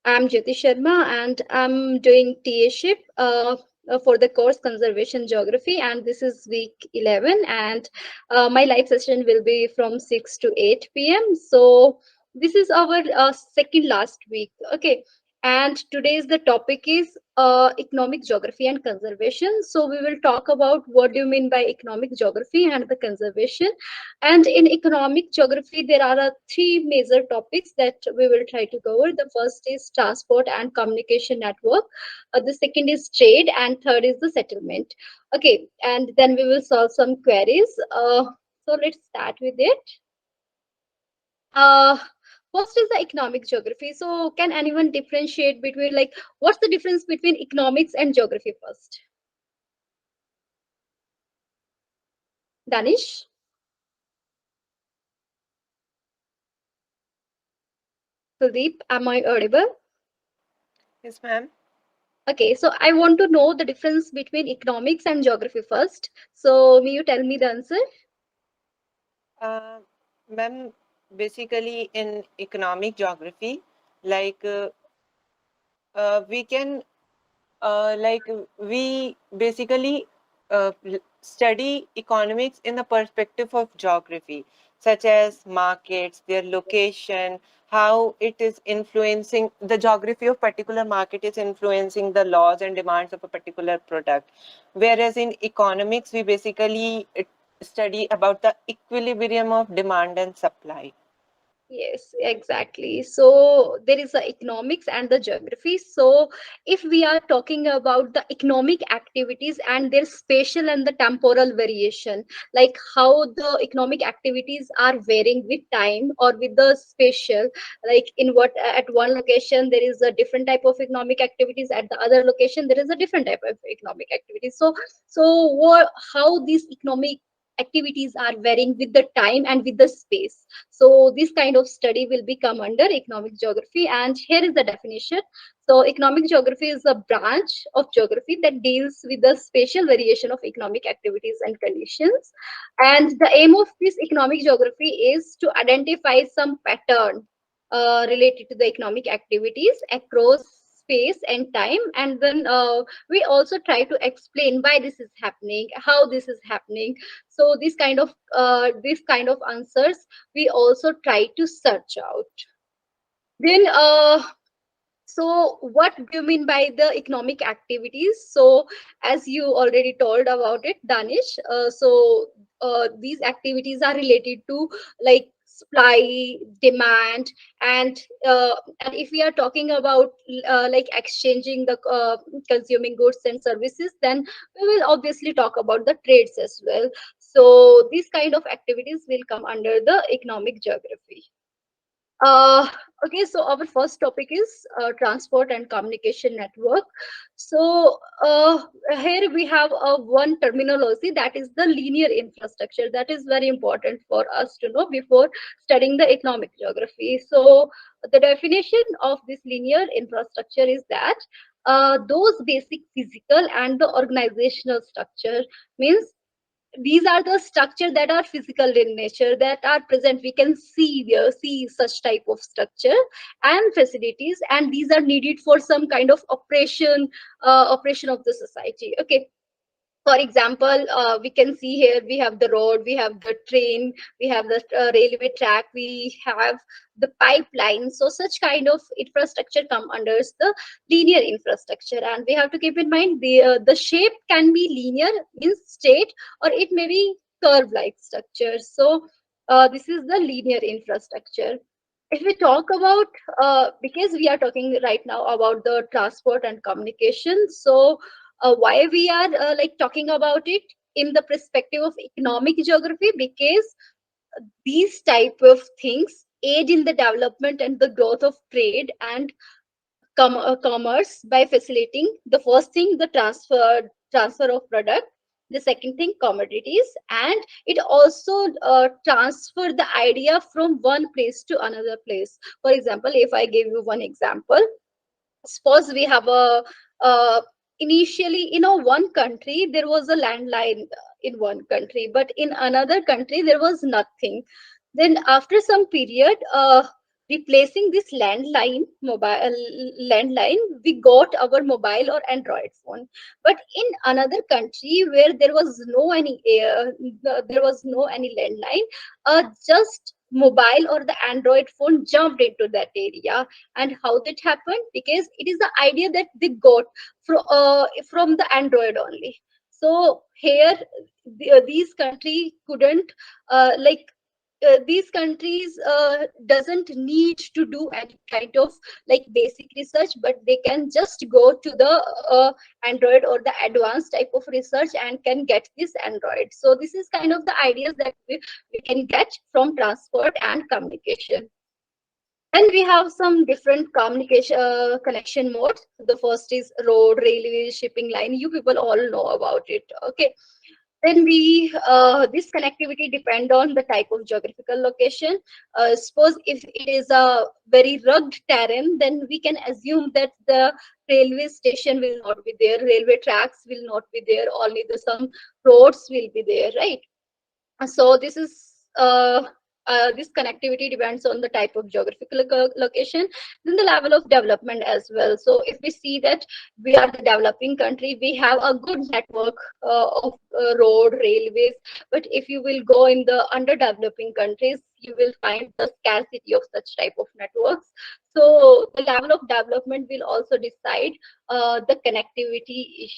I'm Jyoti Sharma and I'm doing TA-ship for the course Conservation Geography, and this is week 11, and my live session will be from 6 to 8 p.m. So this is our second last week. Okay. And today's the topic is economic geography and conservation. So we will talk about what do you mean by economic geography and the conservation. And in economic geography, there are three major topics that we will try to cover. The first is transport and communication network. The second is trade, and third is the settlement. Okay, and then we will solve some queries. So let's start with it. Uh, First is the economic geography. So can anyone differentiate between like what's the difference between economics and geography first? Danish, Kuldeep, am I audible? Yes, ma'am. Okay, so I want to know the difference between economics and geography first. So may you tell me the answer? Uh, Ma'am, basically in economic geography, like we can we basically study economics in the perspective of geography, such as markets, their location, how it is influencing the geography of particular market is influencing the laws and demands of a particular product. Whereas in economics, we basically study about the equilibrium of demand and supply. Yes, exactly. So there is the economics and the geography. So if we are talking about the economic activities and their spatial and the temporal variation, like how the economic activities are varying with time or with the spatial, like in what at one location there is a different type of economic activities, at the other location there is a different type of economic activities. So what how these economic activities are varying with the time and with the space, so this kind of study will become under economic geography. And here is the definition. So economic geography is a branch of geography that deals with the spatial variation of economic activities and conditions. And the aim of this economic geography is to identify some pattern related to the economic activities across space and time. And then we also try to explain why this is happening, how this is happening. So this kind of answers we also try to search out. Then so what do you mean by the economic activities? So as you already told about it, Danish, these activities are related to like supply, demand, and and if we are talking about like exchanging the consuming goods and services, then we will obviously talk about the trades as well. So these kind of activities will come under the economic geography. Uh, okay, so our first topic is transport and communication network. So here we have one terminology, that is the linear infrastructure. That is very important for us to know before studying the economic geography. So the definition of this linear infrastructure is that those basic physical and the organizational structure means these are the structure that are physical in nature, that are present, we can see such type of structure and facilities, and these are needed for some kind of operation of the society. Okay, for example, we can see here we have the road, we have the train, we have the railway track, we have the pipeline. So such kind of infrastructure come under the linear infrastructure, and we have to keep in mind the shape can be linear, means straight, or it may be curve like structure. So this is the linear infrastructure. If we talk about because we are talking right now about the transport and communication, so why we are like talking about it in the perspective of economic geography, because these type of things aid in the development and the growth of trade and commerce by facilitating the first thing, the transfer of product, the second thing, commodities, and it also transfer the idea from one place to another place. For example, if I give you one example, suppose we have a uh, initially, one country there was a landline in one country, but in another country there was nothing. Then after some period, replacing this landline, we got our mobile or Android phone. But in another country where there was no any landline, just mobile or the Android phone jumped into that area. And how that happened? Because it is the idea that they got from the Android only. So here, these country couldn't like these countries doesn't need to do any kind of like basic research, but they can just go to the Android or the advanced type of research and can get this Android. So this is kind of the ideas that we can get from transport and communication. And we have some different communication connection modes. The first is road, railway, shipping line. You people all know about it. Okay. Then we this connectivity depend on the type of geographical location. Suppose if it is a very rugged terrain, then we can assume that the railway station will not be there, railway tracks will not be there, only the some roads will be there, right? So this connectivity depends on the type of geographical location, then the level of development as well. So if we see that we are the developing country, we have a good network of road, railways. But if you will go in the underdeveloping countries, you will find the scarcity of such type of networks. So the level of development will also decide the connectivity.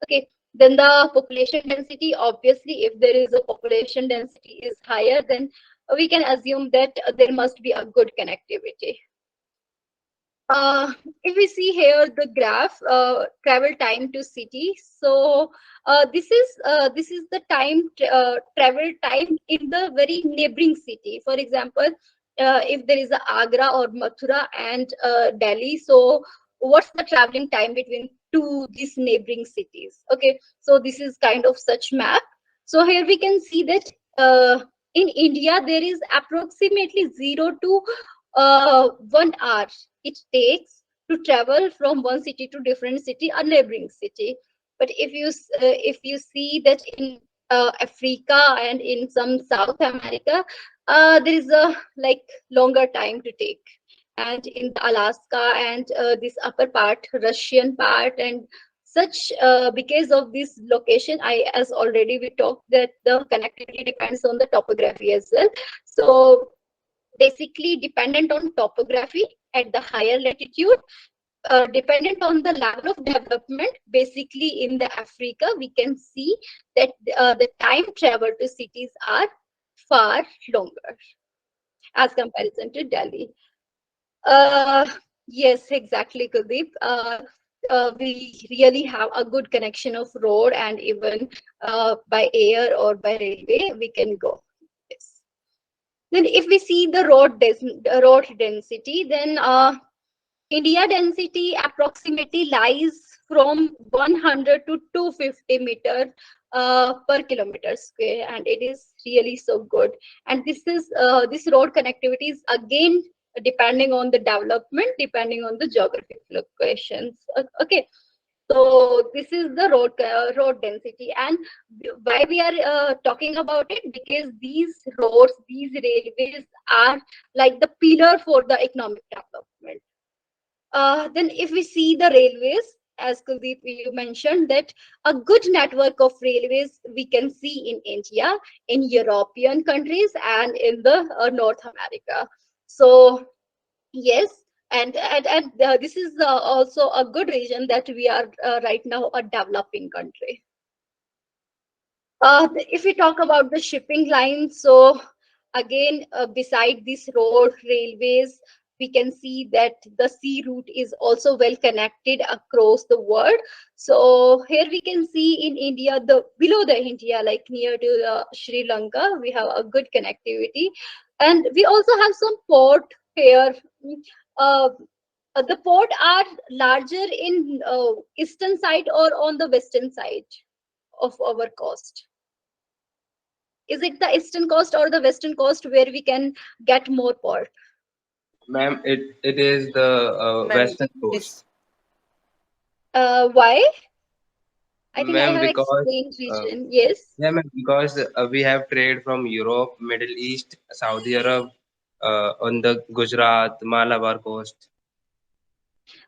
Okay. Then the population density, obviously, if there is a population density is higher, then we can assume that there must be a good connectivity. Uh, if we see here the graph, travel time to city. So this is the travel time in the very neighboring city. For example, if there is a Agra or Mathura and Delhi, so what's the traveling time between two these neighboring cities? Okay, so this is kind of such map. So here we can see that in India there is approximately 1 hour it takes to travel from one city to different city, a neighboring city. But if you see that in Africa and in some South America, there is a like longer time to take. And in the Alaska and this upper part, Russian part, and such because of this location, I as already we talked that the connectivity depends on the topography as well. So basically dependent on topography at the higher latitude, dependent on the level of development. Basically in the Africa we can see that the time travel to cities are far longer as comparison to Delhi. uh, yes, exactly, Kuldeep. We really have a good connection of road, and even by air or by railway we can go. Yes. Then if we see the road density, then India density approximately lies from 100 to 250 meter per kilometer square, and it is really so good. And this road connectivity is again depending on the development, depending on the geographic locations. Okay, so this is the road density. And why we are talking about it? Because these roads, these railways are like the pillar for the economic development. Then if we see the railways, as Kuldeep you mentioned, that a good network of railways we can see in India, in European countries, and in the North America. So yes, and this is also a good region that we are right now a developing country. If we talk about the shipping lines, so again, beside this road, railways, we can see that the sea route is also well connected across the world. So here we can see in India, the below the India, like near to Sri Lanka, we have a good connectivity, and we also have some port here. Uh, the port are larger in eastern side or on the western side of our coast. Is it the eastern coast or the western coast where we can get more port? Ma'am, it is the Ma'am, western coast. please. Why? I think I Ma'am, have because explained uh, region. Yes. yeah, ma'am, because we have trade from Europe, Middle East, Saudi Arab, on the Gujarat, Malabar coast.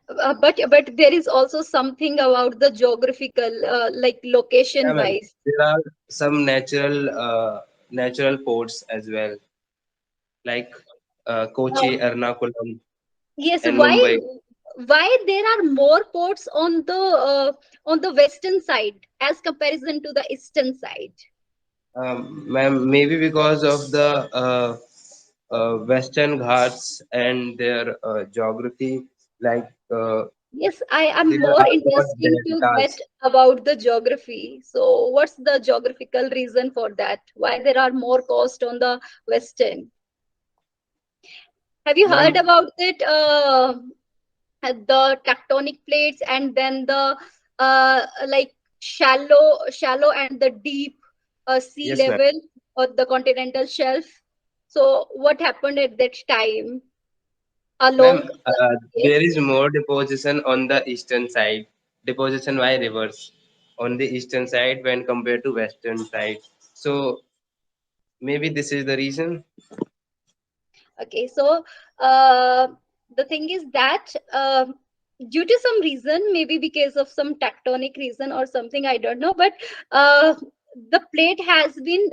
But there is also something about the geographical, like Yeah, location ma'am. wise. There are some natural ports as well, like Kochi, Uh, Ernakulam, yes, and Mumbai. why there are more ports on the western side as comparison to the eastern side? Ma'am, maybe because of the Western Ghats and their geography, like Yes, I am there more are more interesting to get deltas. about the geography. So, what's the geographical reason for that? Why there are more coast on the western? Have you heard Ma'am, about it? The tectonic plates and then the like shallow and the deep sea yes, ma'am. level or the continental shelf. So, what happened at that time Ma'am, along? there Yes. is more deposition on the eastern side, deposition by rivers on the eastern side when compared to western side. So maybe this is the reason. Okay, so uh, the thing is that due to some reason, maybe because of some tectonic reason or something, I don't know, but uh, the plate has been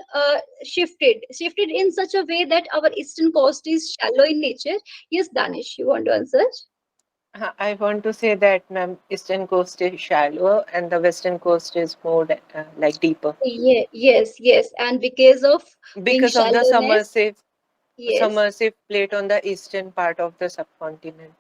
shifted in such a way that our eastern coast is shallow in nature. Yes, Danish, you want to answer? I want to say that, ma'am, eastern coast is shallower and the western coast is more like deeper Yeah, yes, and because of being because of the shallowness, yes. submersive plate on the eastern part of the subcontinent.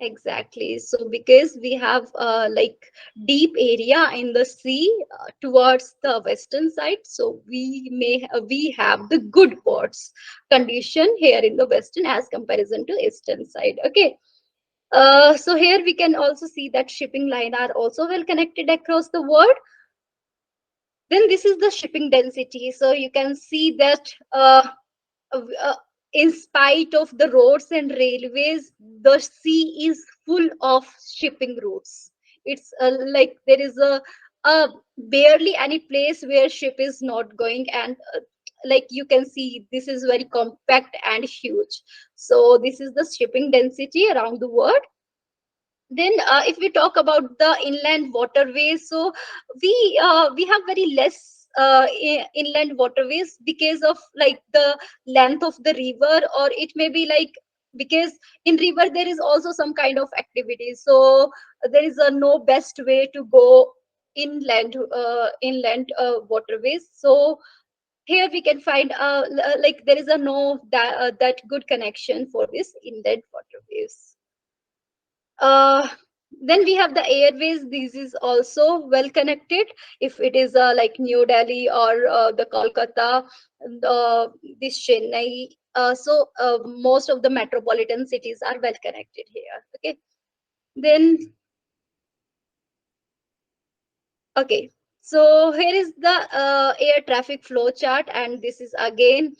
Exactly. So because we have like deep area in the sea towards the western side, so we have the good ports condition here in the western as comparison to eastern side. Okay. So here we can also see that shipping line are also well connected across the world. Then this is the shipping density. So you can see that uh, in spite of the roads and railways, the sea is full of shipping routes. It's like there is a barely any place where ship is not going, and like you can see, this is very compact and huge. So this is the shipping density around the world. Then if we talk about the inland waterways, so we have very less inland waterways because of like the length of the river, or it may be like because in river there is also some kind of activity, so there is a no best way to go inland waterways. So here we can find like there is a no that good connection for this inland waterways. uh, then we have the airways. This is also well connected. If it is like New Delhi or the Kolkata, this Chennai. So most of the metropolitan cities are well connected here. Okay. Then okay. So here is the air traffic flow chart, and this is again,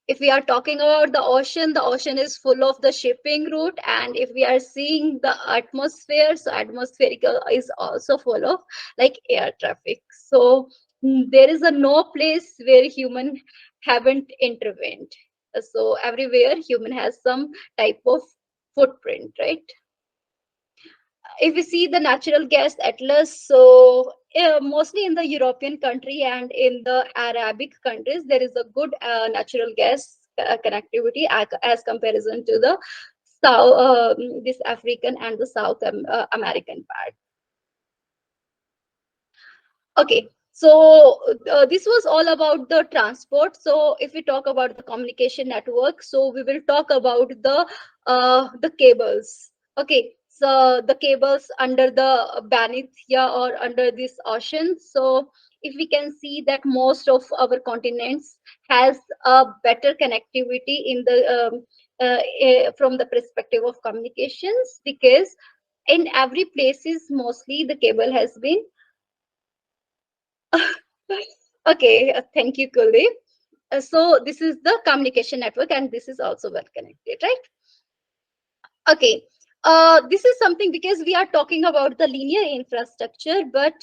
if we are talking about the ocean is full of the shipping route, and if we are seeing the atmosphere, so atmospherical is also full of like air traffic. So there is a no place where human haven't intervened. So everywhere human has some type of footprint, right? If we see the natural gas atlas, so mostly in the European country and in the Arabic countries, there is a good natural gas connectivity as comparison to the south, this African and the South American part. Okay, so this was all about the transport. So if we talk about the communication network, so we will talk about the cables. Okay, so the cables under the Banithia or under this ocean. So if we can see that most of our continents has a better connectivity in the from the perspective of communications, because in every places mostly the cable has been okay, thank you, Kuldeep. So this is the communication network, and this is also well connected, right? Okay. This is something because we are talking about the linear infrastructure, but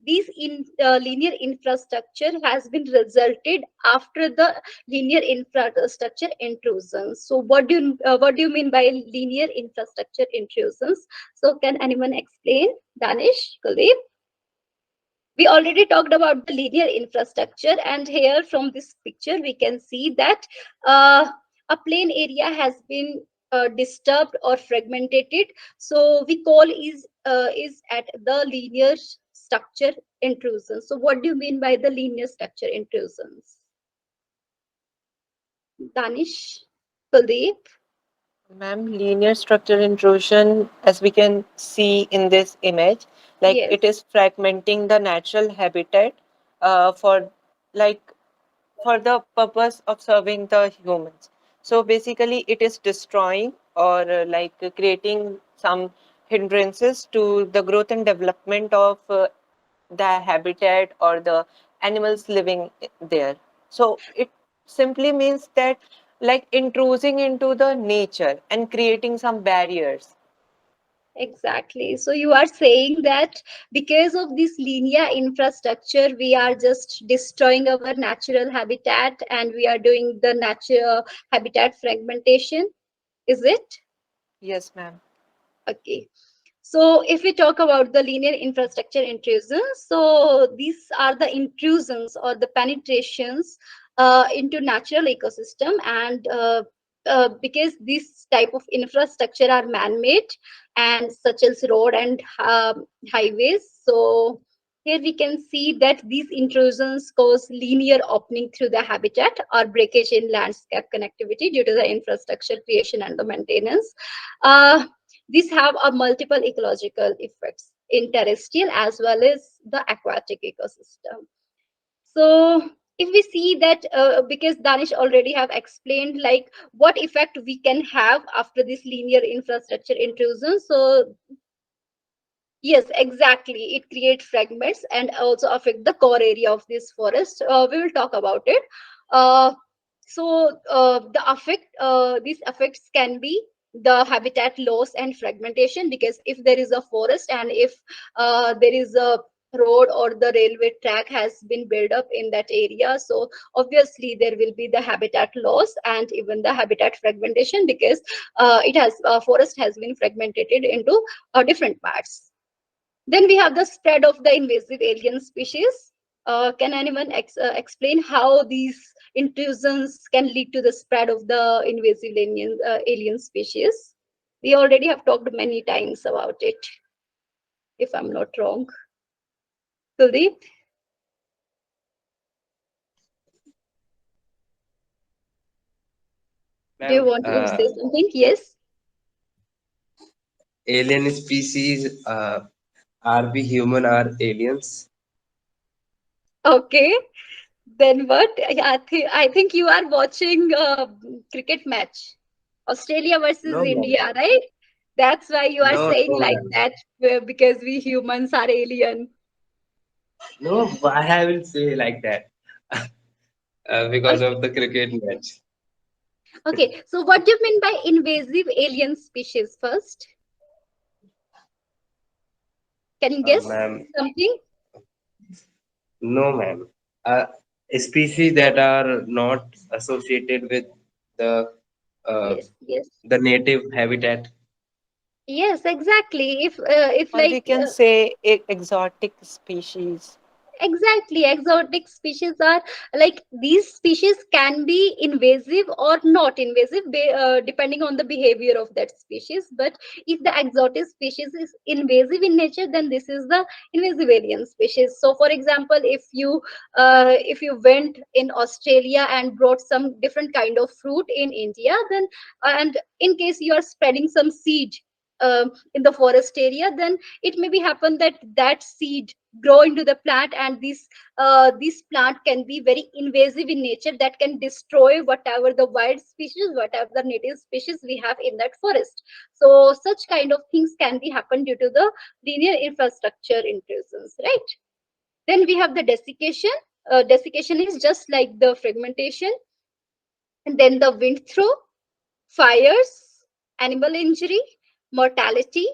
linear infrastructure has been resulted after the linear infrastructure intrusions. So what do you mean by linear infrastructure intrusions? So can anyone explain? Danish, Kuldeep? We already talked about the linear infrastructure, and here from this picture we can see that a plain area has been disturbed or fragmented. So we call is at the linear structure intrusion. So what do you mean by the linear structure intrusions? Danish, Kuldeep? Ma'am, linear structure intrusion, as we can see in this image, like Yes, it is fragmenting the natural habitat for like for the purpose of serving the humans. So basically, it is destroying or creating some hindrances to the growth and development of the habitat or the animals living there. So it simply means that like intruding into the nature and creating some barriers. exactly. So you are saying that because of this linear infrastructure, we are just destroying our natural habitat and we are doing the natural habitat fragmentation. Is it? Yes, ma'am. Okay. So if we talk about the linear infrastructure intrusions, so these are the intrusions or the penetrations into natural ecosystem, and because this type of infrastructure are man-made and such as road and highways. So here we can see that these intrusions cause linear opening through the habitat or breakage in landscape connectivity due to the infrastructure creation and the maintenance. Uh, these have a multiple ecological effects in terrestrial as well as the aquatic ecosystem. So if we see that because Danish already have explained like what effect we can have after this linear infrastructure intrusion. So yes, exactly. It creates fragments and also affect the core area of this forest. We will talk about it. Uh, these effects can be the habitat loss and fragmentation, because if there is a forest and if there is a road or the railway track has been built up in that area, so obviously there will be the habitat loss and even the habitat fragmentation, because forest has been fragmented into different parts. Then we have the spread of the invasive alien species. Can anyone explain how these intrusions can lead to the spread of the invasive alien species? We already have talked many times about it, if I'm not wrong. Kuldeep, do you Ma'am, want to say something? Yes. alien species, are we human or aliens? Okay. Then what? I think you are watching a cricket match, Australia versus No, ma'am. India, right? That's why you are No, saying no, like ma'am. that, because we humans are alien. No, why I will say like that? Because Okay, of the cricket match. okay. So what do you mean by invasive alien species first? Can you guess Ma'am, something? no, ma'am. Uh, Species that are not associated with the uh, Yes, yes, the native habitat. yes. Exactly. If Or we like can say exotic species. exactly, exotic species are like these species can be invasive or not invasive, depending on the behavior of that species. But if the exotic species is invasive in nature, then this is the invasive alien species. So, for example, if you went in Australia and brought some different kind of fruit in India, then and in case you are spreading some seed in the forest area, then it may be happen that that seed grow into the plant, and this plant can be very invasive in nature, that can destroy whatever the wild species, whatever the native species we have in that forest. So such kind of things can be happen due to the linear infrastructure intrusions, right? Then we have the desiccation. Desiccation is just like the fragmentation, and then the wind throw, fires, animal injury, mortality.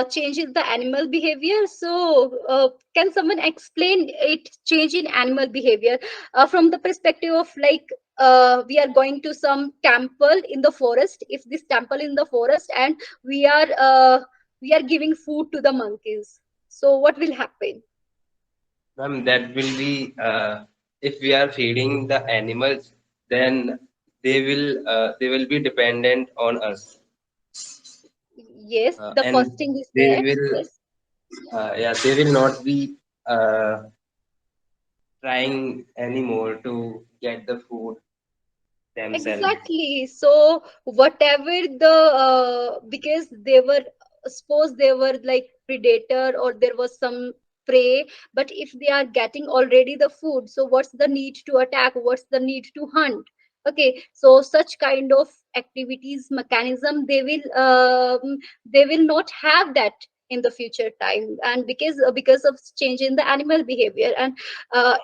change in the animal behavior. So can someone explain it change in animal behavior from the perspective of like we are going to some temple in the forest. If this temple in the forest and we are uh, we are giving food to the monkeys, so what will happen? Ma'am, that will be if we are feeding the animals, then they will be dependent on us, Yes, the and first thing is they that will yes. yeah, they will not be trying anymore to get the food themselves. Exactly. So whatever the because they were suppose they were like predator or there was some prey, but if they are getting already the food, so what's the need to attack? What's the need to hunt? Okay, so such kind of activities mechanism they will not have that in the future time, and because of change in the animal behavior. And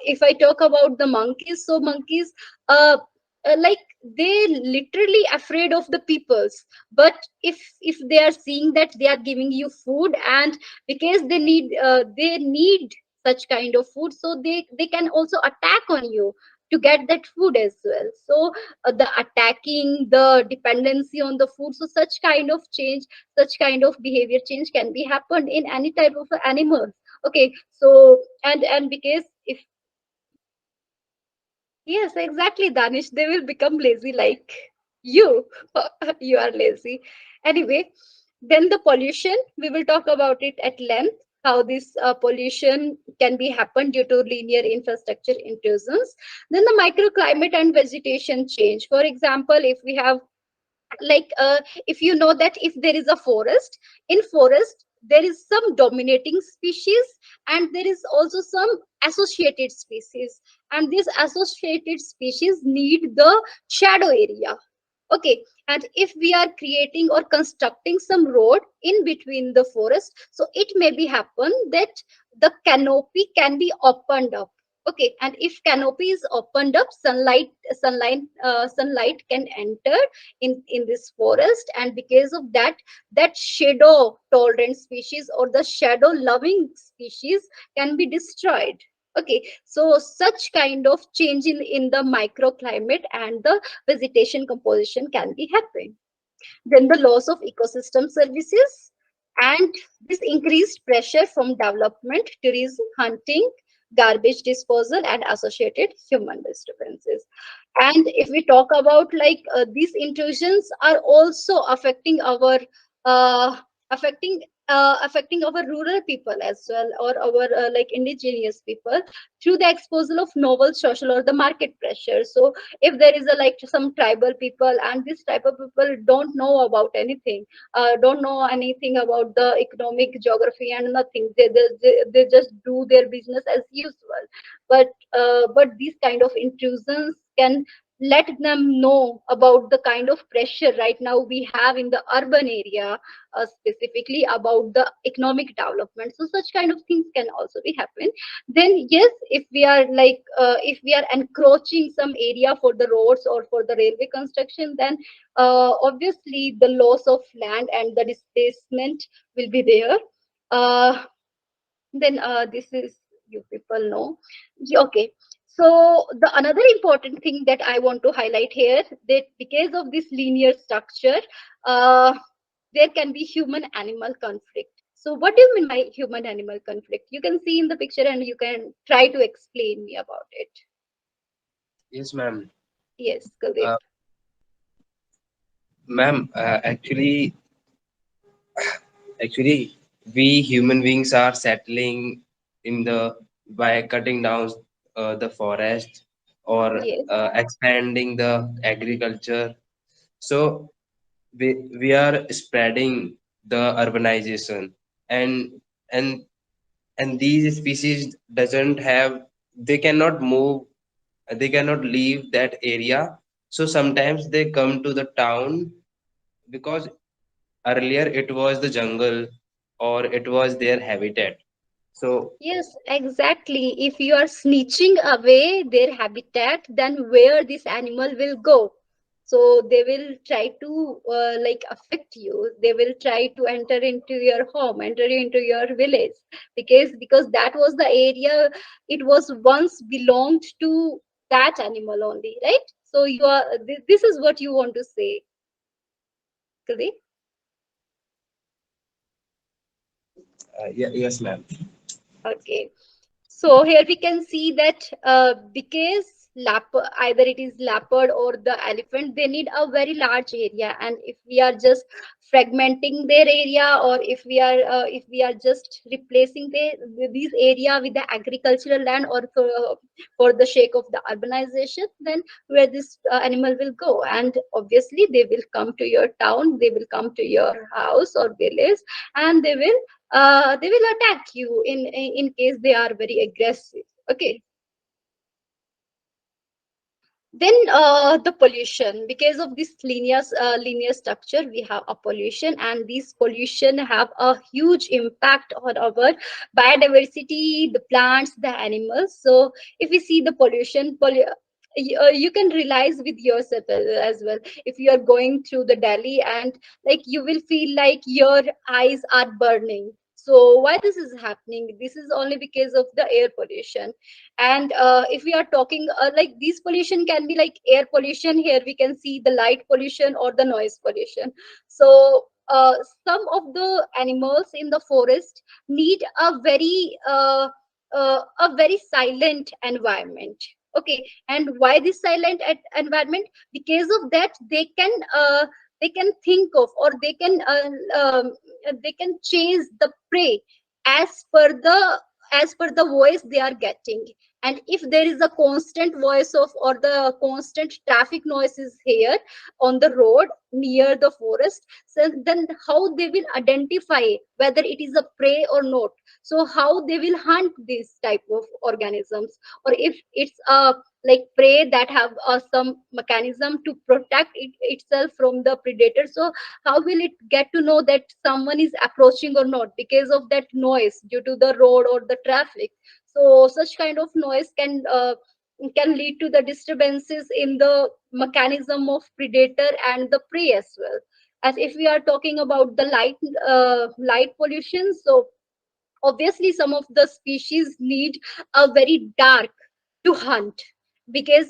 if I talk about the monkeys, so monkeys uh, like they literally afraid of the peoples, but if they are seeing that they are giving you food, and because they need such kind of food, so they can also attack on you to get that food as well. So the attacking, the dependency on the food, so such kind of change, such kind of behavior change can be happened in any type of animals. Okay, so and because if yes, exactly, Danish. They will become lazy like you. You are lazy. Anyway, then the pollution, we will talk about it at length, how this pollution can be happen due to linear infrastructure intrusions. Then the microclimate and vegetation change. For example, if we have like if you know that if there is a forest, in forest there is some dominating species and there is also some associated species, and these associated species need the shadow area. Okay, and if we are creating or constructing some road in between the forest, so it may be happen that the canopy can be opened up. Okay, and if canopy is opened up, sunlight can enter in this forest, and because of that, that shadow tolerant species or the shadow loving species can be destroyed. Okay, so such kind of change in the microclimate and the vegetation composition can be happening. Then the loss of ecosystem services and this increased pressure from development, tourism, hunting, garbage disposal, and associated human disturbances. And if we talk about like these intrusions are also uh, affecting affecting our rural people as well, or our like indigenous people through the exposure of novel social or the market pressure. So if there is a like some tribal people and this type of people don't know about anything, don't know anything about the economic geography and nothing, they just do their business as usual. But these kind of intrusions can let them know about the kind of pressure right now we have in the urban area, specifically about the economic development. So such kind of things can also be happen. Then yes, if we are like if we are encroaching some area for the roads or for the railway construction, then obviously the loss of land and the displacement will be there. uh, then this is you people know. Okay, so the another important thing that I want to highlight here, that because of this linear structure, uh, there can be human animal conflict. So what do you mean by human animal conflict? You can see in the picture and you can try to explain me about it. Yes, ma'am. Yes, Kuldeep. Uh, Ma'am, actually, we human beings are settling in the by cutting down the forest or Yes. expanding the agriculture. So we are spreading the urbanization, and and and these species doesn't have, they cannot move, they cannot leave that area. So sometimes they come to the town because earlier it was the jungle or it was their habitat. So Yes, exactly. If you are snitching away their habitat, then where this animal will go? So they will try to like affect you. They will try to enter into your home, enter into your village, because that was the area, it was once belonged to that animal only, right? So you are this is what you want to say, Kuldeep? Yes, ma'am. Okay. So here we can see that because either it is leopard or the elephant, they need a very large area, and if we are just fragmenting their area, or if we are just replacing these area with the agricultural land, or for the sake of the urbanization, then where this animal will go? And obviously they will come to your town, they will come to your house or village, and they will attack you in case they are very aggressive. Okay. Then the pollution, because of this linear structure, we have a pollution, and this pollution have a huge impact on our biodiversity, the plants, the animals. So if we see the you can realize with yourself as well. If you are going through the Delhi, and like you will feel like your eyes are burning. So why this is happening? This is only because of the air pollution. And if we are talking like these pollution can be like air pollution, here we can see the light pollution or the noise pollution. So some of the animals in the forest need a very silent environment. Okay. And why this silent environment? Because of that they can think of, or they can chase the prey as per the voice they are getting. And if there is a constant voice of, or the constant traffic noise is here on the road near the forest, so then how they will identify whether it is a prey or not? So how they will hunt these type of organisms? Or if it's a like prey that have some mechanism to protect itself from the predator, so how will it get to know that someone is approaching or not? Because of that noise due to the road or the traffic. So such kind of noise can lead to the disturbances in the mechanism of predator and the prey as well. As if we are talking about the light pollution, so obviously some of the species need a very dark to hunt, because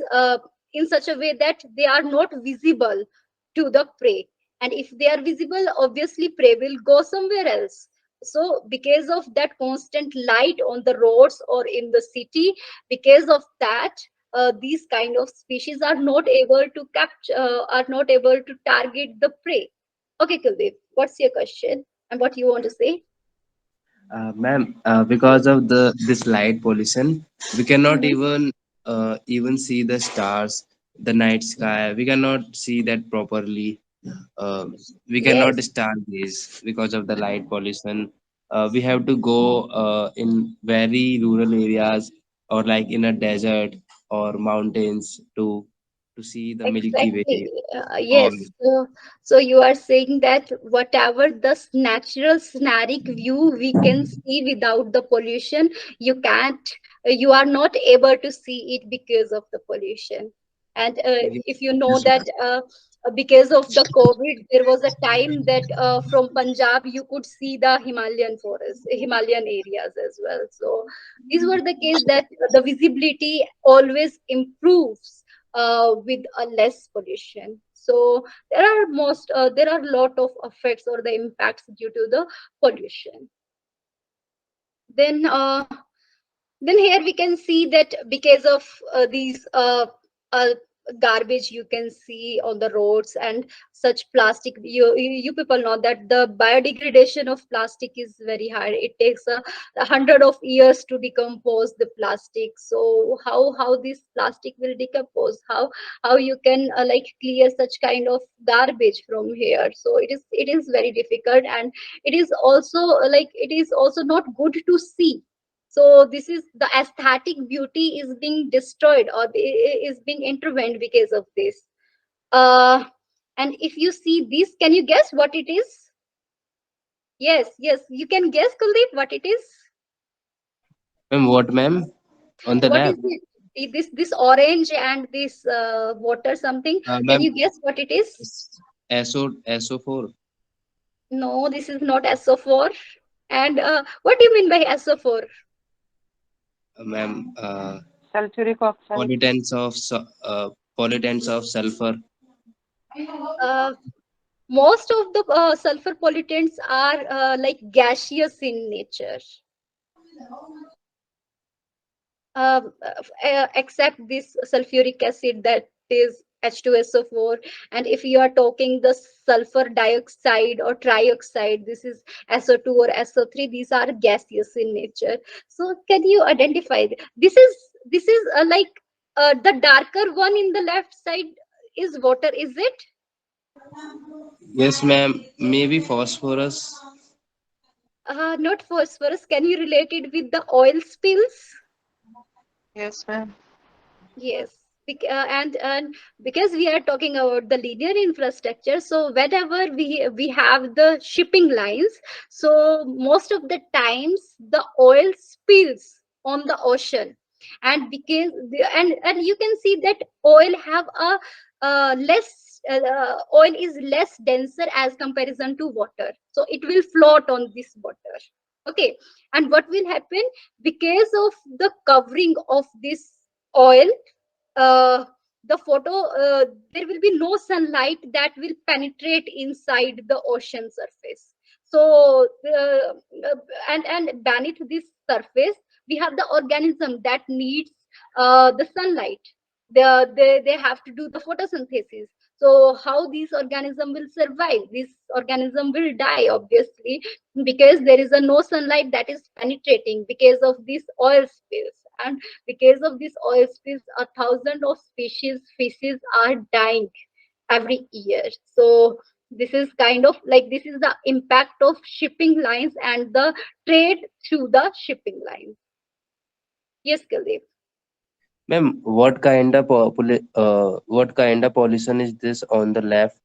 in such a way that they are not visible to the prey. And if they are visible, obviously prey will go somewhere else. So because of that constant light on the roads or in the city, because of that these kind of species are not able to capture are not able to target the prey. Okay, Kuldeep, what's your question and what you want to say? Ma'am, because of the this light pollution, we cannot Mhm. even see the stars, the night sky. We cannot see that properly. Uh, we cannot Yes. stargaze because of the light pollution. We have to go in very rural areas, or like in a desert or mountains to see the Milky Exactly. Way. Or Yes. So you are saying that whatever the natural scenic view we can see without the pollution, you can't, you are not able to see it because of the pollution. And if you know yes, that because of the COVID, there was a time that from Punjab you could see the Himalayan forest, Himalayan areas as well. So these were the case that the visibility always improves with a less pollution. So there are lot of effects or the impacts due to the pollution. Then then here we can see that because of these garbage you can see on the roads and such plastic, you people know that the biodegradation of plastic is very high. It takes a hundred of years to decompose the plastic. So how this plastic will decompose? How you can like clear such kind of garbage from here? So it is very difficult, and it is also it is also not good to see. So this is the aesthetic beauty is being destroyed, or is being intervened because of this. uh and if you see this, can you guess what it is? Yes, you can guess, Kuldeep, what it is. ma'am, what, ma'am? On the What lab? is it? This orange and this water something. Can Ma'am, you guess what it is? SO4. No, this is not SO4. And what do you mean by SO4? Ma'am, Sulfuric oxide. pollutants of sulfur. Uh, Most of the sulfur pollutants are like gaseous in nature, except this sulfuric acid, that is H2SO4. And if you are talking the sulfur dioxide or trioxide, this is SO2 or SO3. These are gaseous in nature. So can you identify this is like the darker one in the left side is water, is it? Yes, ma'am. Maybe phosphorus. Not phosphorus. Can you relate it with the oil spills? Yes, ma'am. Yes. And because we are talking about the linear infrastructure, so whenever we have the shipping lines, so most of the times the oil spills on the ocean, and and you can see that oil have a less oil is less denser as comparison to water, so it will float on this water. Okay, and what will happen because of the covering of this oil, uh, the photo there will be no sunlight that will penetrate inside the ocean surface. So and beneath this surface we have the organism that needs the sunlight. They have to do the photosynthesis. So how these organism will survive? This organism will die, obviously, because there is a no sunlight that is penetrating because of these oil spills. And because of this oil spills, a thousand of species are dying every year. So this is kind of like this is the impact of shipping lines and the trade through the shipping lines. Yes, Kuldeep. Ma'am, what kind of pollution is this on the left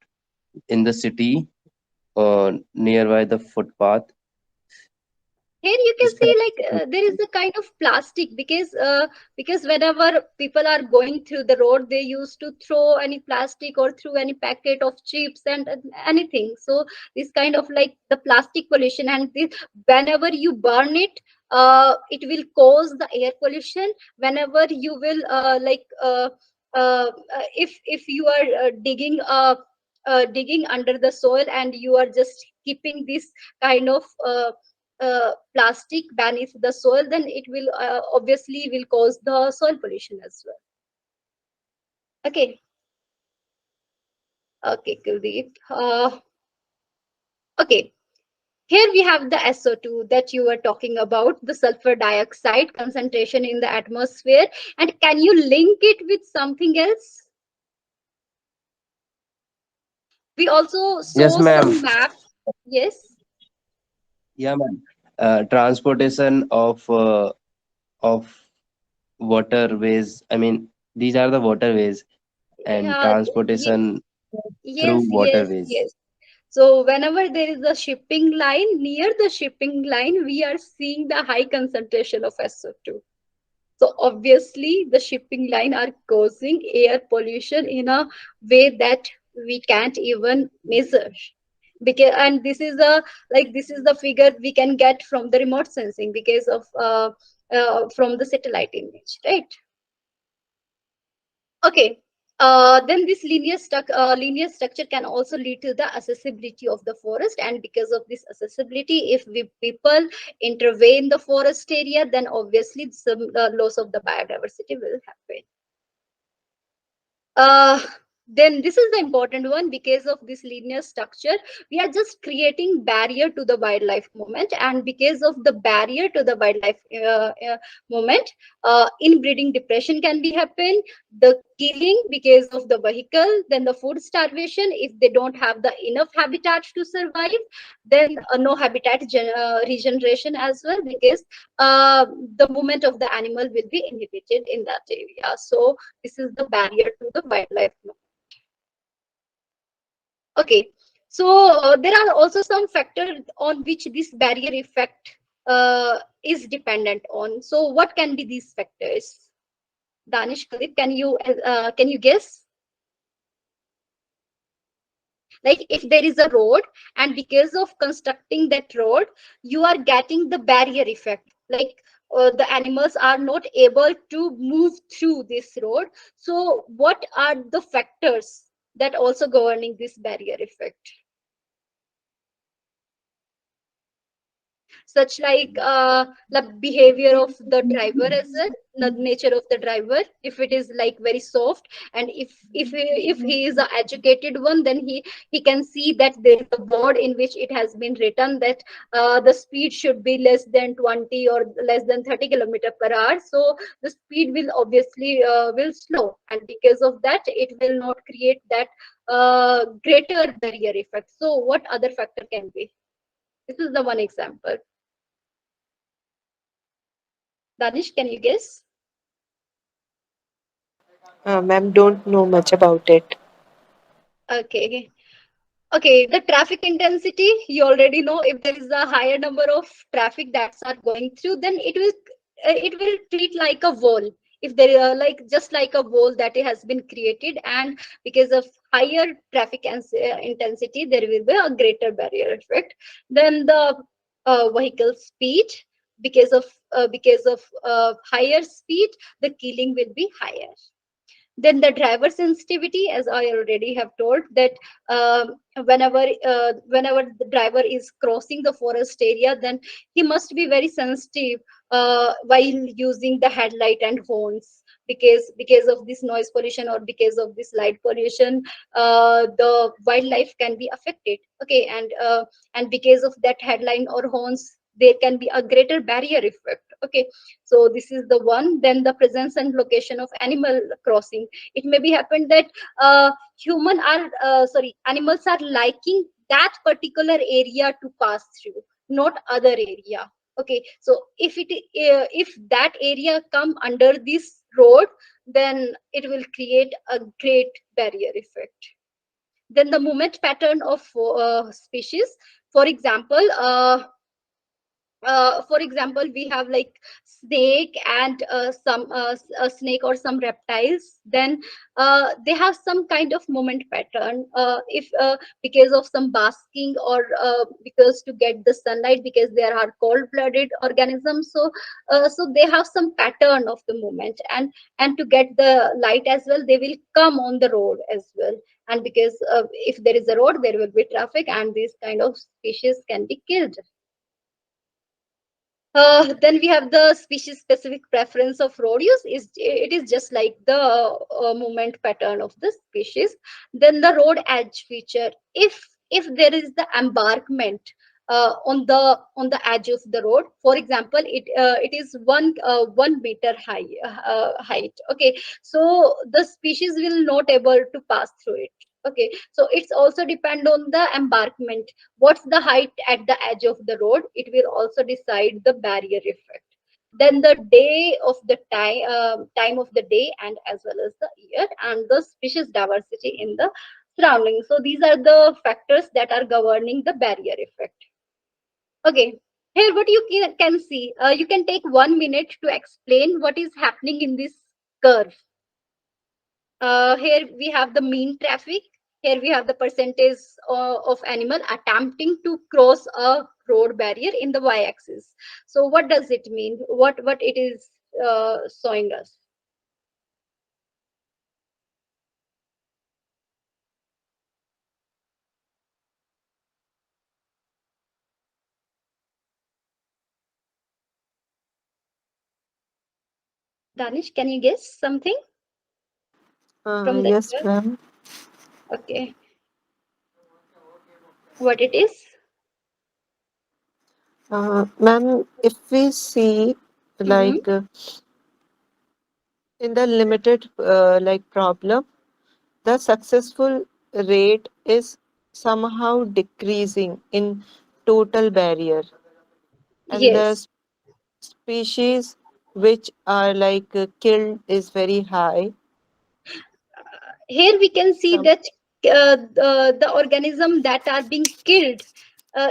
in the city, nearby the footpath? Here you can This see kind like of, there is a kind of plastic because whenever people are going through the road, they used to throw any plastic or through any packet of chips and anything. So this kind of like the plastic pollution, and this, whenever you burn it, it will cause the air pollution. Whenever you will if you are digging under the soil and you are just keeping this kind of plastic beneath the soil, then it will obviously will cause the soil pollution as well. Okay, okay, Kuldeep. Okay, here we have the SO2 that you were talking about, the sulfur dioxide concentration in the atmosphere. And can you link it with something else? We also yes, saw ma'am. some maps. Yes. Yeah, ma'am. Transportation of waterways. I mean, these are the waterways and Yeah. transportation through Yes, yes, waterways. yes. So whenever there is a shipping line, near the shipping line, we are seeing the high concentration of SO2. So obviously, the shipping line are causing air pollution in a way that we can't even measure. Because and this is a like this is the figure we can get from the remote sensing because of from the satellite image, right? Okay. Then this linear structure can also lead to the accessibility of the forest, and because of this accessibility, if we people intervene the forest area, then obviously some loss of the biodiversity will happen. uh, then this is the important one. Because of this linear structure, we are just creating barrier to the wildlife movement, and because of the barrier to the wildlife movement, inbreeding depression can be happen, the killing because of the vehicle, then the food starvation if they don't have the enough habitat to survive, then no habitat regeneration as well, because uh, the movement of the animal will be inhibited in that area. So this is the barrier to the wildlife. Okay, so there are also some factors on which this barrier effect is dependent on. So what can be these factors? Danish, Khalid, can you guess? Like if there is a road, and because of constructing that road, you are getting the barrier effect. Like the animals are not able to move through this road. So what are the factors that also governing this barrier effect? Such like the behavior of the driver as well, the nature of the driver. If it is like very soft, and if he is a educated one, then he can see that there is a board in which it has been written that the speed should be less than 20 or less than 30 kilometer per hour. So the speed will obviously will slow, and because of that it will not create that greater barrier effect. So what other factor can be? This is the one example. Danish, can you guess? Ma'am, don't know much about it. Okay. Okay, the traffic intensity, you already know. If there is a higher number of traffic that's are going through, then it will treat like a wall. If there are like just like a wall that it has been created, and because of higher traffic intensity, there will be a greater barrier effect. Then the vehicle speed, because of higher speed, the killing will be higher. Then the driver sensitivity, as I already have told, that whenever the driver is crossing the forest area, then he must be very sensitive while using the headlight and horns, because of this noise pollution or because of this light pollution, the wildlife can be affected. Okay, and because of that headline or horns, there can be a greater barrier effect. Okay, so this is the one. Then the presence and location of animal crossing. It may be happened that animals are liking that particular area to pass through, not other area. Okay, so if that area come under this road, then it will create a great barrier effect. Then the movement pattern of species. For example, we have like snake and a snake or some reptiles. Then they have some kind of movement pattern, if because of some basking, or because to get the sunlight, because they are cold blooded organisms. So so they have some pattern of the movement, and to get the light as well, they will come on the road as well. And because if there is a road, there will be traffic, and these kind of species can be killed. Then we have the species specific preference of road use. It is just like the movement pattern of the species. Then the road edge feature. If there is the embankment on the edge of the road, for example, it is 1 meter high height. Okay, so the species will not able to pass through it. Okay, so it's also depend on the embankment. What's the height at the edge of the road? It will also decide the barrier effect. Then the day of the time of the day, and as well as the year, and the species diversity in the surroundings. So these are the factors that are governing the barrier effect. Okay, here what you can see, you can take 1 minute to explain what is happening in this curve. Here we have the mean traffic. Here we have the percentage of animal attempting to cross a road barrier in the y-axis. So what does it mean? What it is showing us? Danish, can you guess something from that Yes, curve? ma'am. Okay, what it is? Ma'am, if we see Mm-hmm. like in the limited like problem, the successful rate is somehow decreasing in total barrier, and the Yes. species which are like killed is very high. Here we can see Some that the organism that are being killed,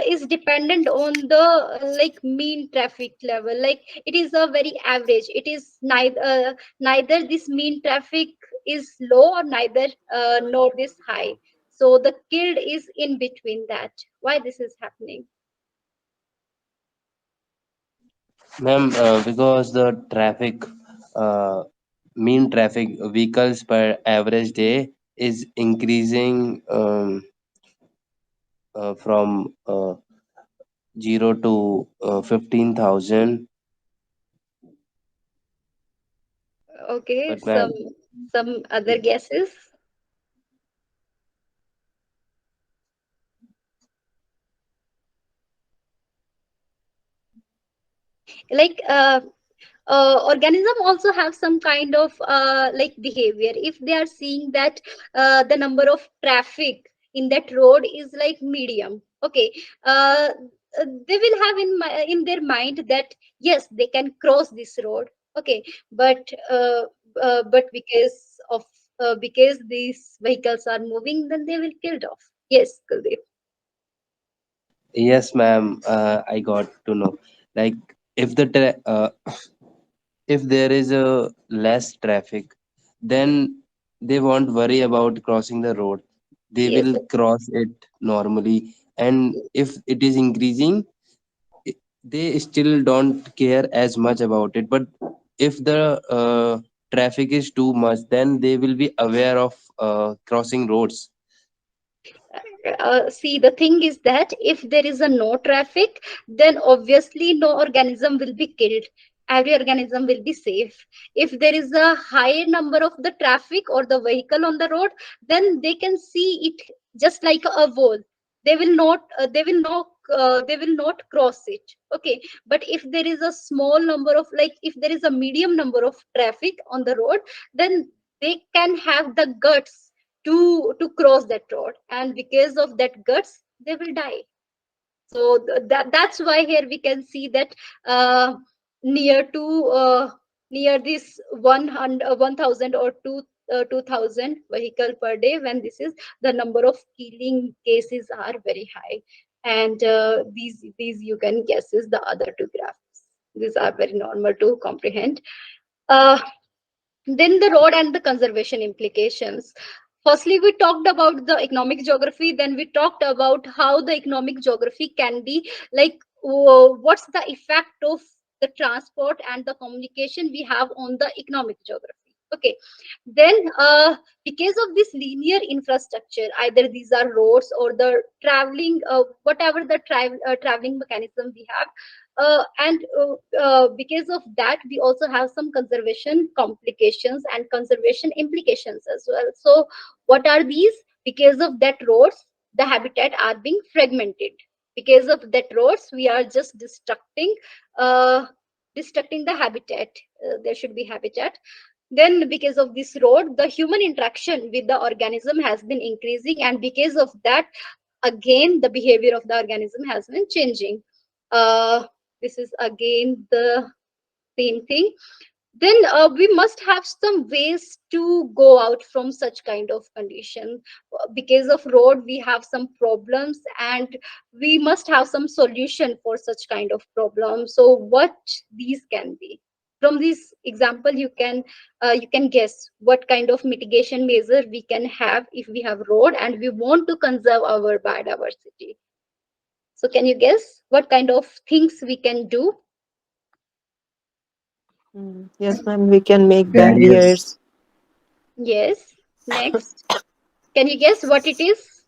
is dependent on the like mean traffic level. Like it is a very average. It is neither this mean traffic is low or neither nor this high. So the killed is in between that. Why this is happening? Ma'am, because the traffic, uh, mean traffic vehicles per average day is increasing from 0 to 15,000. Okay, But ma'am, some other guesses. Like organism also have some kind of like behavior. If they are seeing that the number of traffic in that road is like medium, okay, they will have in their mind that yes, they can cross this road, okay, but but because these vehicles are moving, then they will killed off. Yes, Kuldeep. yes, ma'am, I got to know. Like, if if there is a less traffic, then they won't worry about crossing the road. They Yes. will cross it normally. And if it is increasing, i- they still don't care as much about it. But if the traffic is too much, then they will be aware of crossing roads. See, the thing is that if there is a no traffic, then obviously no organism will be killed. Every organism will be safe. If there is a higher number of the traffic or the vehicle on the road, then they can see it just like a wall. They will not cross it. Okay, but if there is a small number of, like if there is a medium number of traffic on the road, then they can have the guts to cross that road, and because of that guts they will die. So that's why here we can see that uh, near to near this 1000 or 2000 vehicle per day, when this is the number of killing cases are very high. And these you can guess is the other two graphs. These are very normal to comprehend. uh, then the road and the conservation implications. Firstly, we talked about the economic geography, then we talked about how the economic geography can be like what's the effect of the transport and the communication we have on the economic geography. Okay, then because of this linear infrastructure, either these are roads or the traveling whatever the traveling mechanism we have, and because of that we also have some conservation complications and conservation implications as well. So what are these? Because of that roads, the habitat are being fragmented. Because of that roads, we are just uh, destructing the habitat. There should be habitat. Then because of this road, the human interaction with the organism has been increasing, and because of that, again the behavior of the organism has been changing. uh, this is again the same thing. Then we must have some ways to go out from such kind of condition. Because of road we have some problems, and we must have some solution for such kind of problem. So what these can be? From this example you can guess what kind of mitigation measure we can have if we have road and we want to conserve our biodiversity. So can you guess what kind of things we can do? Yes, ma'am, we can make Barriers. barriers. Yes. Next, can you guess what it is?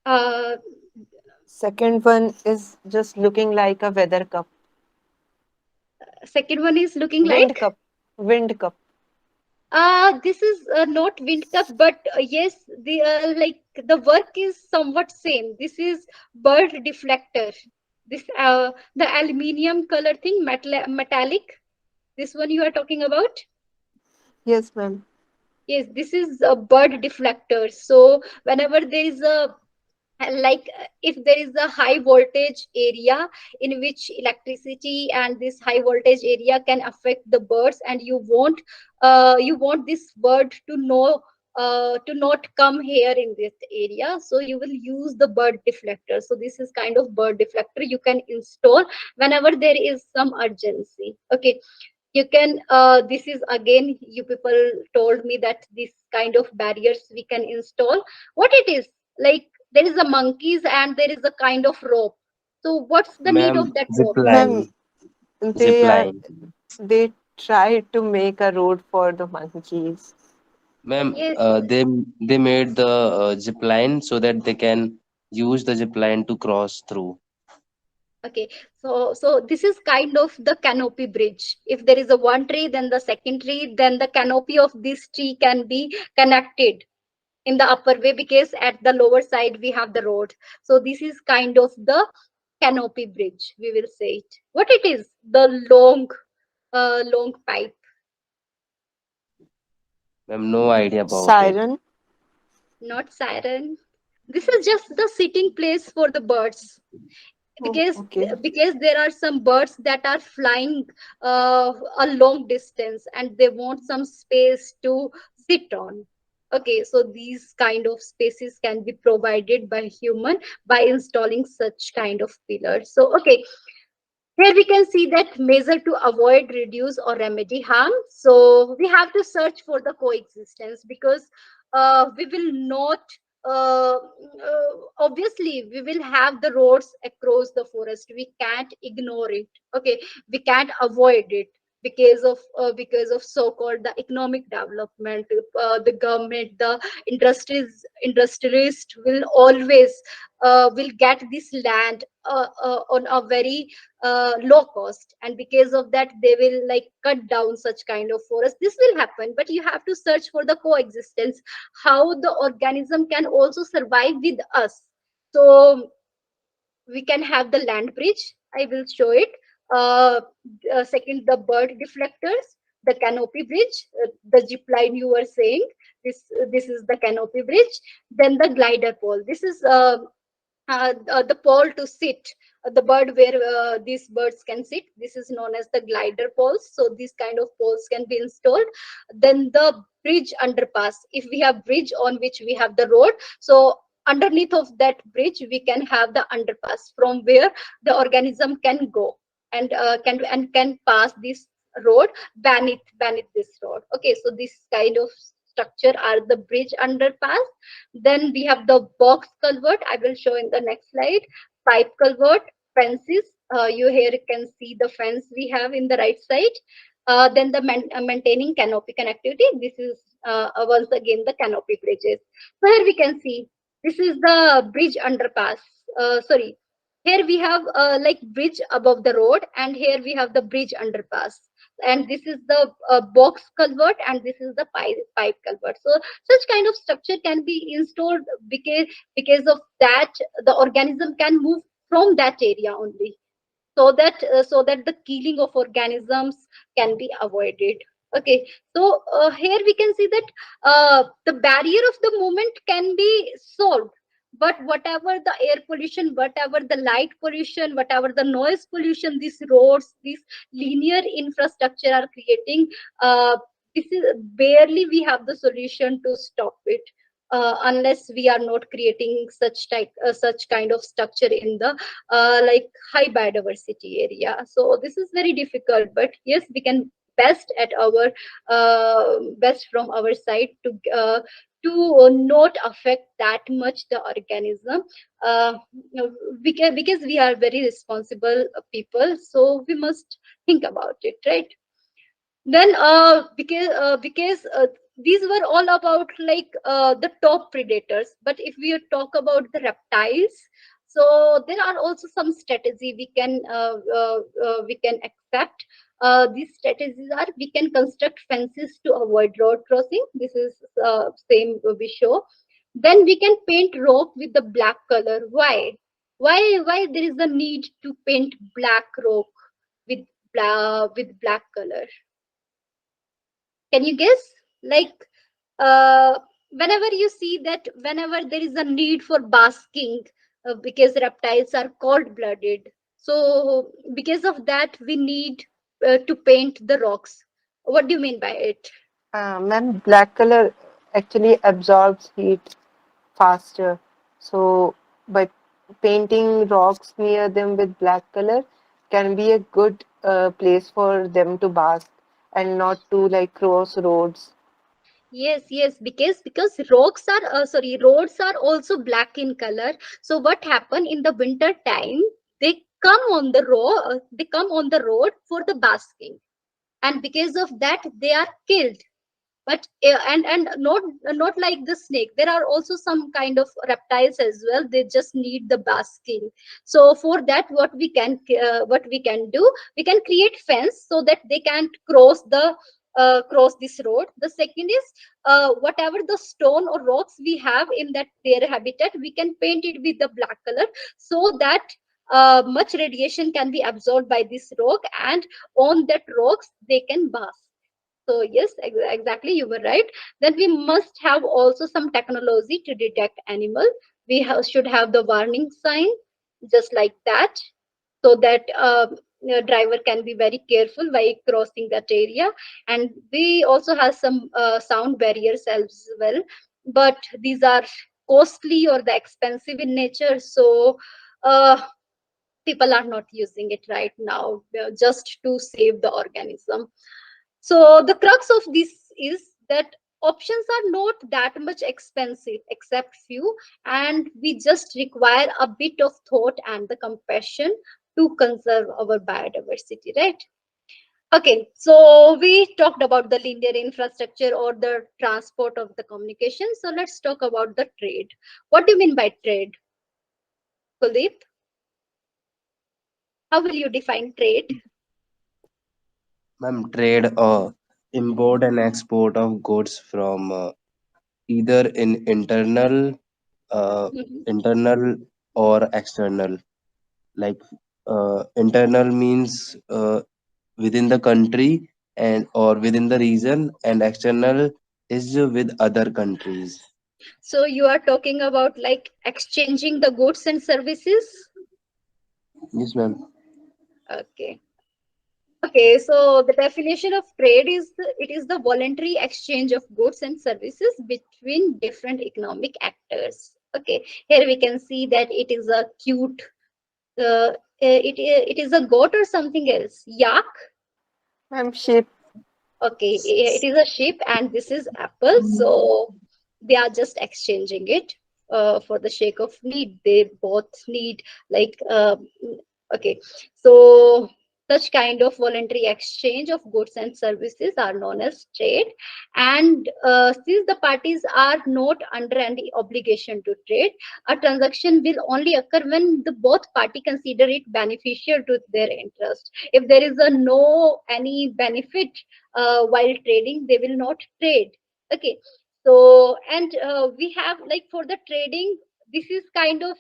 uh Second one is just looking like a weather cup, Second one is looking wind like cup, wind cup. this is not wind cup, but yes, the like the work is somewhat same. This is bird deflector. This the aluminium color thing, metallic, this one you are talking about. Yes, ma'am. Yes, this is a bird deflector. So whenever there is a like if there is a high voltage area in which electricity and this high voltage area can affect the birds, and you want this bird to know to not come here in this area, so you will use the bird deflector. So this is kind of bird deflector you can install whenever there is some urgency. Okay, you can this is again, you people told me that this kind of barriers we can install. What it is, like, there is a monkeys and there is a kind of rope. So what's the need Ma'am, of that zip rope? line, Ma'am, zip they are line. they try to make a road for the monkeys. Ma'am, Yes. they made the zip line so that they can use the zip line to cross through. Okay, so this is kind of the canopy bridge. If there is a one tree, then the second tree, then the canopy of this tree can be connected in the upper way, because at the lower side we have the road. So this is kind of the canopy bridge, we will say it. What it is? The long pipe. Ma'am, no idea about it. Siren. Not siren. This is just the sitting place for the birds, Oh, because okay. there are some birds that are flying a long distance and they want some space to sit on. Okay, so these kind of spaces can be provided by human by installing such kind of pillars. So okay, here we can see that measure to avoid, reduce, or remedy harm. So we have to search for the coexistence, because we will not, obviously, we will have the roads across the forest. We can't ignore it. Okay, we can't avoid it because of so-called the economic development. The government, the industrialist will always will get this land on a very low cost, and because of that they will like cut down such kind of forest. This will happen, but you have to search for the coexistence, how the organism can also survive with us. So we can have the land bridge, I will show it. uh, Second, the bird deflectors, the canopy bridge, the zip line you were saying. This is the canopy bridge. Then the glider pole. This is the pole to sit, the bird where these birds can sit. This is known as the glider poles. So these kind of poles can be installed. Then the bridge underpass. If we have bridge on which we have the road, so underneath of that bridge we can have the underpass from where the organism can go and can pass this road beneath this road. Okay, so this kind of structure are the bridge underpass. Then we have the box culvert. I will show in the next slide. Pipe culvert, fences. You here can see the fence we have in the right side. Then the maintaining canopy connectivity. This is once again the canopy bridges. So here we can see this is the bridge underpass. Sorry, here we have like bridge above the road, and here we have the bridge underpass. And this is the box culvert, and this is the pipe culvert. So such kind of structure can be installed because of that the organism can move from that area only, so that the killing of organisms can be avoided. Okay, so here we can see that the barrier of the movement can be solved, but whatever the air pollution, whatever the light pollution, whatever the noise pollution these roads, these linear infrastructure are creating, this is barely we have the solution to stop it, unless we are not creating such kind of structure in the like high biodiversity area. So this is very difficult, but yes, we can best at our best from our side to not affect that much the organism. uh, because we are very responsible people, so we must think about it, right? Then because these were all about like the top predators, but if we talk about the reptiles, so there are also some strategy we can accept. These strategies are: we can construct fences to avoid road crossing. This is same we show. Then we can paint rock with the black color. Why there is a need to paint black rock with black color? Can you guess? Like, whenever you see that, whenever there is a need for basking, because reptiles are cold blooded, so because of that we need to paint the rocks. What do you mean by it? Ma'am, black color actually absorbs heat faster. So by painting rocks near them with black color can be a good place for them to bask and not to like cross roads. Yes, yes, because rocks are sorry, roads are also black in color. So what happen in the winter time? They come on the road for the basking, and because of that, they are killed. But and not like the snake. There are also some kind of reptiles as well. They just need the basking. So for that, what we can do, we can create fence so that they can't cross this road. The second is, whatever the stone or rocks we have in that their habitat, we can paint it with the black color, so that much radiation can be absorbed by this rock, and on that rocks they can bask. So yes, exactly, you were right. Then we must have also some technology to detect animal. Should have the warning sign, just like that, so that driver can be very careful while crossing that area. And we also have some sound barriers as well, but these are costly or the expensive in nature. So uh, people are not using it right now, just to save the organism. So the crux of this is that options are not that much expensive except few, and we just require a bit of thought and the compassion to conserve our biodiversity, right? Okay, so we talked about the linear infrastructure or the transport of the communication. So let's talk about the trade. What do you mean by trade, Kuldeep? How will you define trade? Ma'am, trade import and export of goods from either in uh, Mhm. internal or external. Like internal means within the country and or within the region, and external is with other countries. So you are talking about like exchanging the goods and services? Yes, ma'am. Okay. Okay, so the definition of trade is it is the voluntary exchange of goods and services between different economic actors. Okay, here we can see that it is a cute, it is a goat or something else. Yak. I'm sheep. Okay, it is a sheep, and this is apple. So they are just exchanging it for the sake of need. They both need, like, okay. So such kind of voluntary exchange of goods and services are known as trade. And since the parties are not under any obligation to trade, a transaction will only occur when the both party consider it beneficial to their interest. If there is a no any benefit while trading, they will not trade. Okay, so and we have, like, for the trading, this is kind of,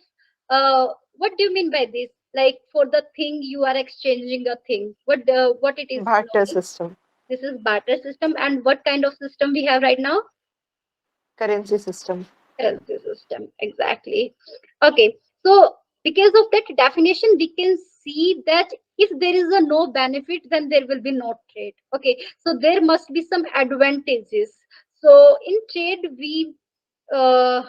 what do you mean by this? Like, for the thing you are exchanging a thing, what it is Barter known? system, This is barter system. And what kind of system we have right now? currency system. Currency system, exactly. Okay, so because of that definition, we can see that if there is a no benefit, then there will be no trade. Okay, so there must be some advantages. So in trade, uh,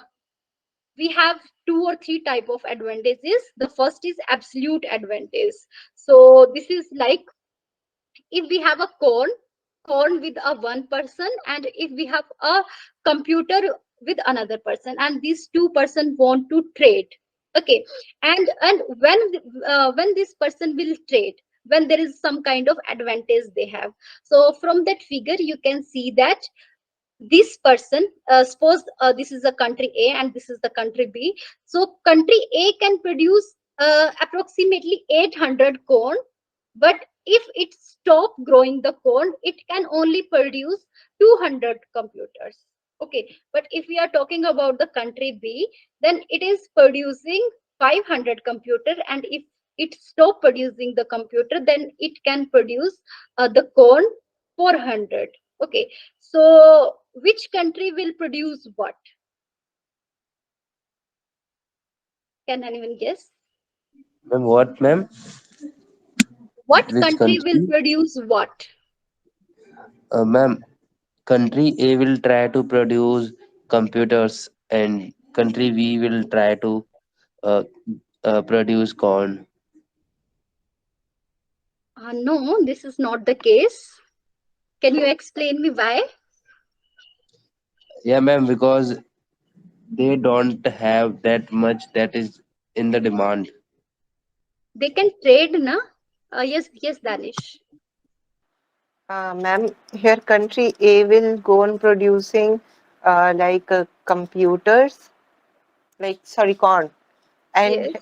we have two or three type of advantages. The first is absolute advantage. So this is like, if we have a corn with a one person, and if we have a computer with another person, and these two person want to trade. Okay, and when this person will trade, when there is some kind of advantage they have. So from that figure you can see that this person, suppose this is the country A and this is the country B. So country A can produce approximately 800 corn, but if it stop growing the corn, it can only produce 200 computers. Okay, but if we are talking about the country B, then it is producing 500 computer, and if it stop producing the computer, then it can produce the corn 400. Okay, so which country will produce what? Can anyone guess? Ma'am, what, ma'am? What Which country will country? produce what? Ma'am, country A will try to produce computers and country B will try to uh, produce corn. No, this is not the case. Can you explain me why? Yeah, ma'am, because they don't have that much that is in the demand. They can trade, na? Yes, yes, Danish. Ma'am, here country A will go on producing computers, like sorry, corn, and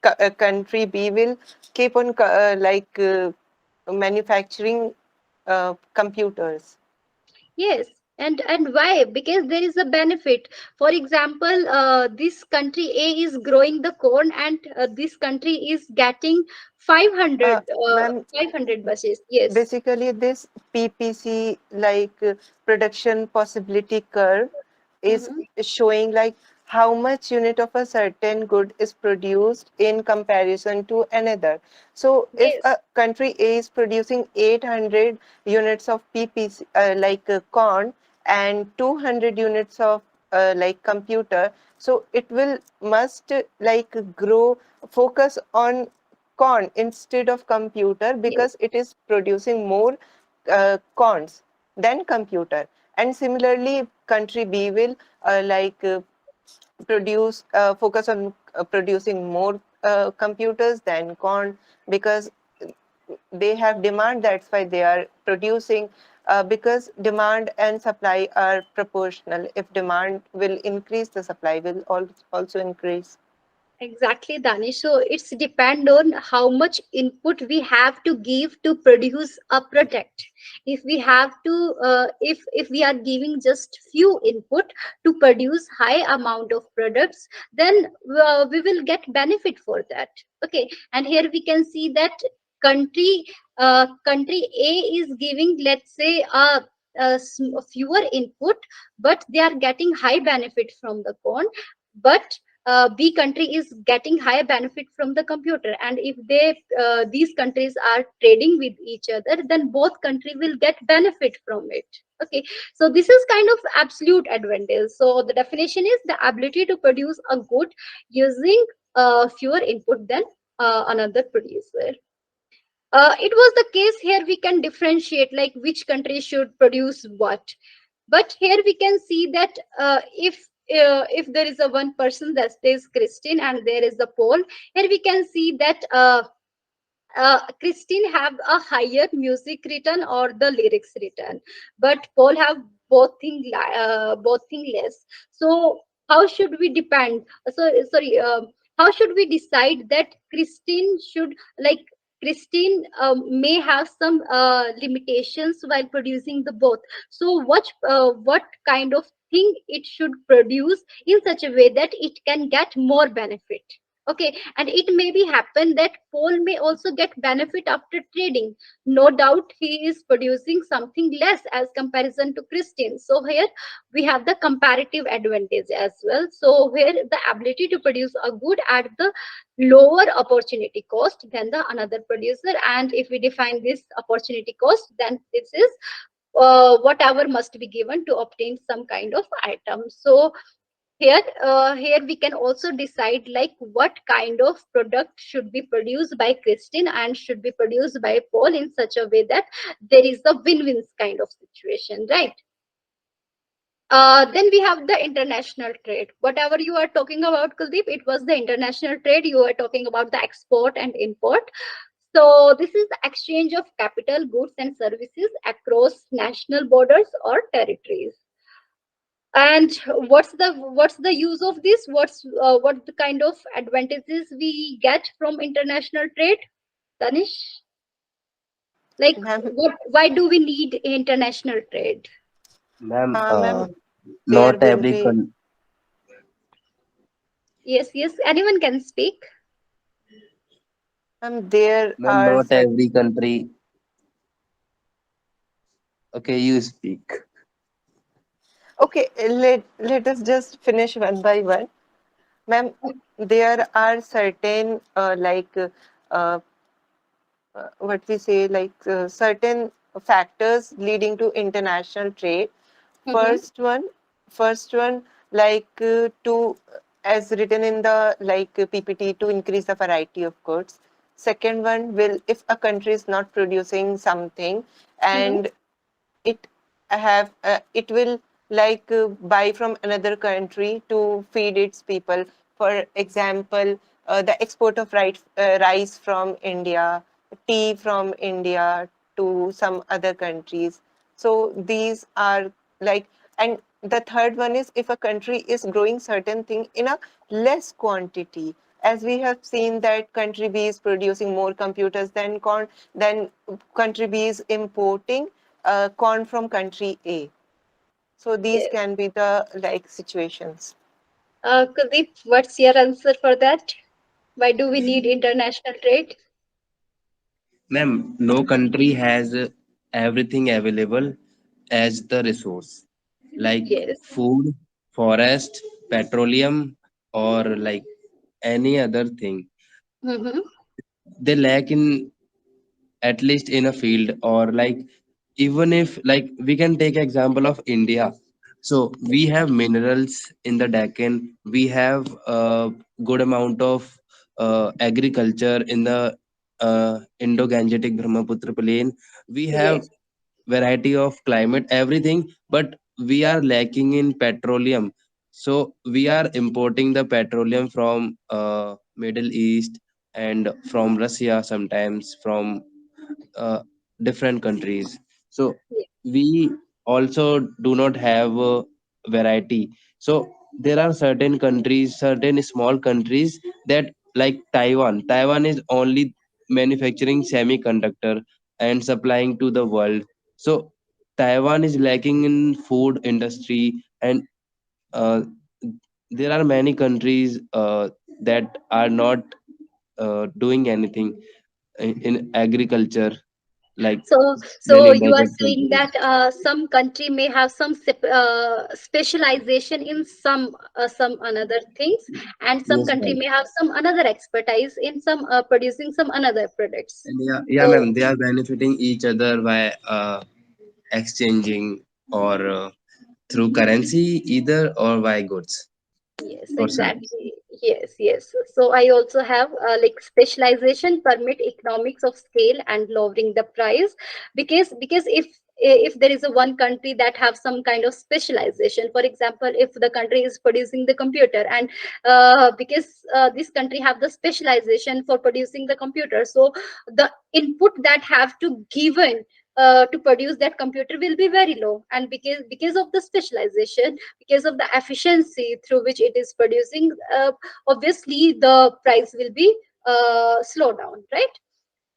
Yes, country B will keep on manufacturing computers. yes. And why? Because there is a benefit. For example, this country A is growing the corn, and this country is getting 500 Ma'am, 500 buses. Yes. basically this PPC production possibility curve is Mm-hmm. showing like how much unit of a certain good is produced in comparison to another. So if Yes. a country A is producing 800 units of PPC corn and 200 units of computer, so it will must grow, focus on corn instead of computer Yes. because it is producing more corns than computer. And similarly country B will produce focus on producing more computers than corn because they have demand, that's why they are producing, because demand and supply are proportional. If demand will increase, the supply will also increase. Exactly, Danish. So it's depend on how much input we have to give to produce a product. If we have to, if we are giving just few input to produce high amount of products, then we will get benefit for that. Okay, and here we can see that country country A is giving, let's say, a fewer input, but they are getting high benefit from the corn. But B country is getting higher benefit from the computer, and if these countries are trading with each other, then both country will get benefit from it. Okay, so this is kind of absolute advantage. So the definition is the ability to produce a good using fewer input than another producer. It was the case here. We can differentiate like which country should produce what, but here we can see that if there is a one person that stays Christine and there is the Paul, here we can see that Christine have a higher music written or the lyrics written, but Paul have both thing less. So how should we depend? So sorry, how should we decide that Christine should like Christine may have some limitations while producing the both. So what kind of thing it should produce in such a way that it can get more benefit? Okay, and it may be happen that Paul may also get benefit after trading. No doubt he is producing something less as comparison to Christian. So here we have the comparative advantage as well. So here the ability to produce a good at the lower opportunity cost than the another producer. And if we define this opportunity cost, then this is whatever must be given to obtain some kind of item. So here we can also decide like what kind of product should be produced by Christine and should be produced by Paul in such a way that there is a win-win kind of situation, right? Then we have the international trade. Whatever you are talking about, Kuldeep, it was the international trade. You are talking about the export and import. So this is the exchange of capital, goods, and services across national borders or territories. And what's the use of this? What the kind of advantages we get from international trade, Danish? Like Ma'am, why do we need international trade? Ma'am, ma'am, there not will every be Yes, yes, anyone can speak. there ma'am, are not certain. every country. Okay, you speak. Okay, let us just finish one by one. Ma'am, there are certain uh, what we say certain factors leading to international trade. Mm-hmm. First one, to as written in the PPT, to increase the variety of goods. Second one will, if a country is not producing something Mm-hmm. and it it will buy from another country to feed its people. For example, the export of rice from India, tea from India to some other countries. So these are like, and the third one is, if a country is growing certain thing in a less quantity, as we have seen that country B is producing more computers than country B is importing corn from country A. So these Yes. can be the situations. Kuldeep, what's your answer for that? Why do we need international trade? Ma'am, no country has everything available as the resource, like Yes. food, forest, petroleum, or like any other thing. Mm-hmm. They lack in, at least in a field, or like, even if like we can take example of India. So we have minerals in the Deccan. We have a good amount of agriculture in the Indo-Gangetic Brahmaputra plain. We have Yes. variety of climate, everything, but we are lacking in petroleum. So we are importing the petroleum from Middle East and from Russia, sometimes from uh, different countries. So Yes. we also do not have variety. So there are certain countries, certain small countries, that like Taiwan. Taiwan is only manufacturing semiconductor and supplying to the world. So Taiwan is lacking in food industry, and uh, there are many countries that are not doing anything in agriculture, like So really you are desert saying countries. that some country may have some specialization in some another things, and some Yes, country ma'am. may have some another expertise in some producing some another products. And yeah, yeah, So ma'am. They are benefiting each other by exchanging, or through currency, either, or by goods yes, or service. exactly. Yes, yes. So I also have like specialization permit economics of scale and lowering the price, because if there is a one country that have some kind of specialization, for example, if the country is producing the computer, and because this country have the specialization for producing the computer, so the input that have to given to produce that computer will be very low, and because of the specialization, because of the efficiency through which it is producing, obviously the price will be slow down, right?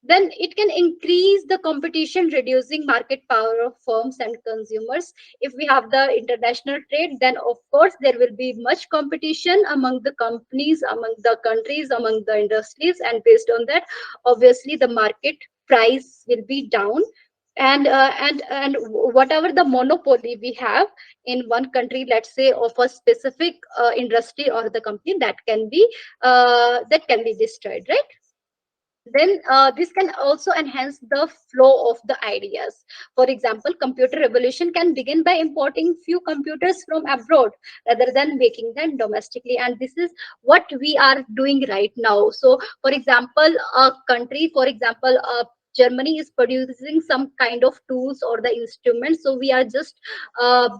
Then it can increase the competition, reducing market power of firms and consumers. If we have the international trade, then of course there will be much competition among the companies, among the countries, among the industries, and based on that, obviously the market price will be down. And whatever the monopoly we have in one country, let's say of a specific industry or the company, that can be destroyed, right? Then this can also enhance the flow of the ideas. For example, computer revolution can begin by importing few computers from abroad rather than making them domestically, and this is what we are doing right now. So for example, a country, for example, Germany is producing some kind of tools or the instruments, so we are just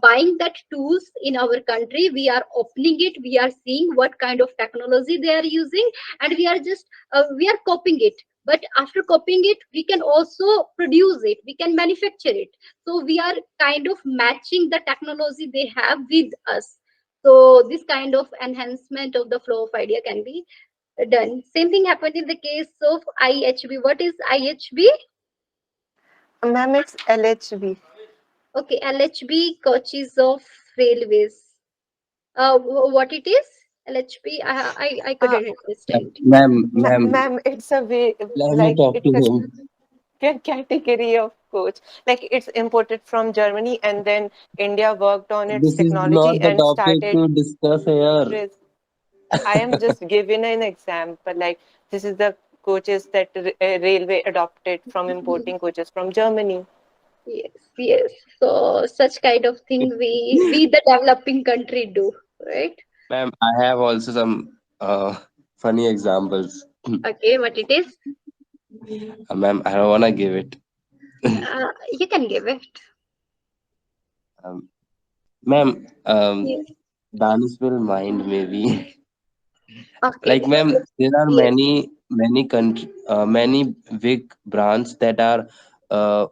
buying that tools in our country, we are opening it, we are seeing what kind of technology they are using, and we are copying it. But after copying it, we can also produce it, we can manufacture it. So we are kind of matching the technology they have with us. So this kind of enhancement of the flow of idea can be done. Same thing happened in the case of IHB. What is IHB? Ma'am, it's LHB. Okay, LHB, coaches of railways. What it is? LHB, I Uh, couldn't understand. Ma'am, Ma'am, it's a way, let me talk to it's a him. category of coach. Like, it's imported from Germany, and then India worked on its This is not technology the and topic started. to discuss here. res- I am just giving an example. Like, this is the coaches that railway adopted from importing coaches from Germany. Yes, yes. So such kind of thing we the developing country do, right? Ma'am, I have also some funny examples. Okay, what it is? Ma'am, I don't wanna give it. You can give it. Um, Ma'am, Yes. Danish will mind maybe. Okay. Like, ma'am, there are Yes. many big brands that are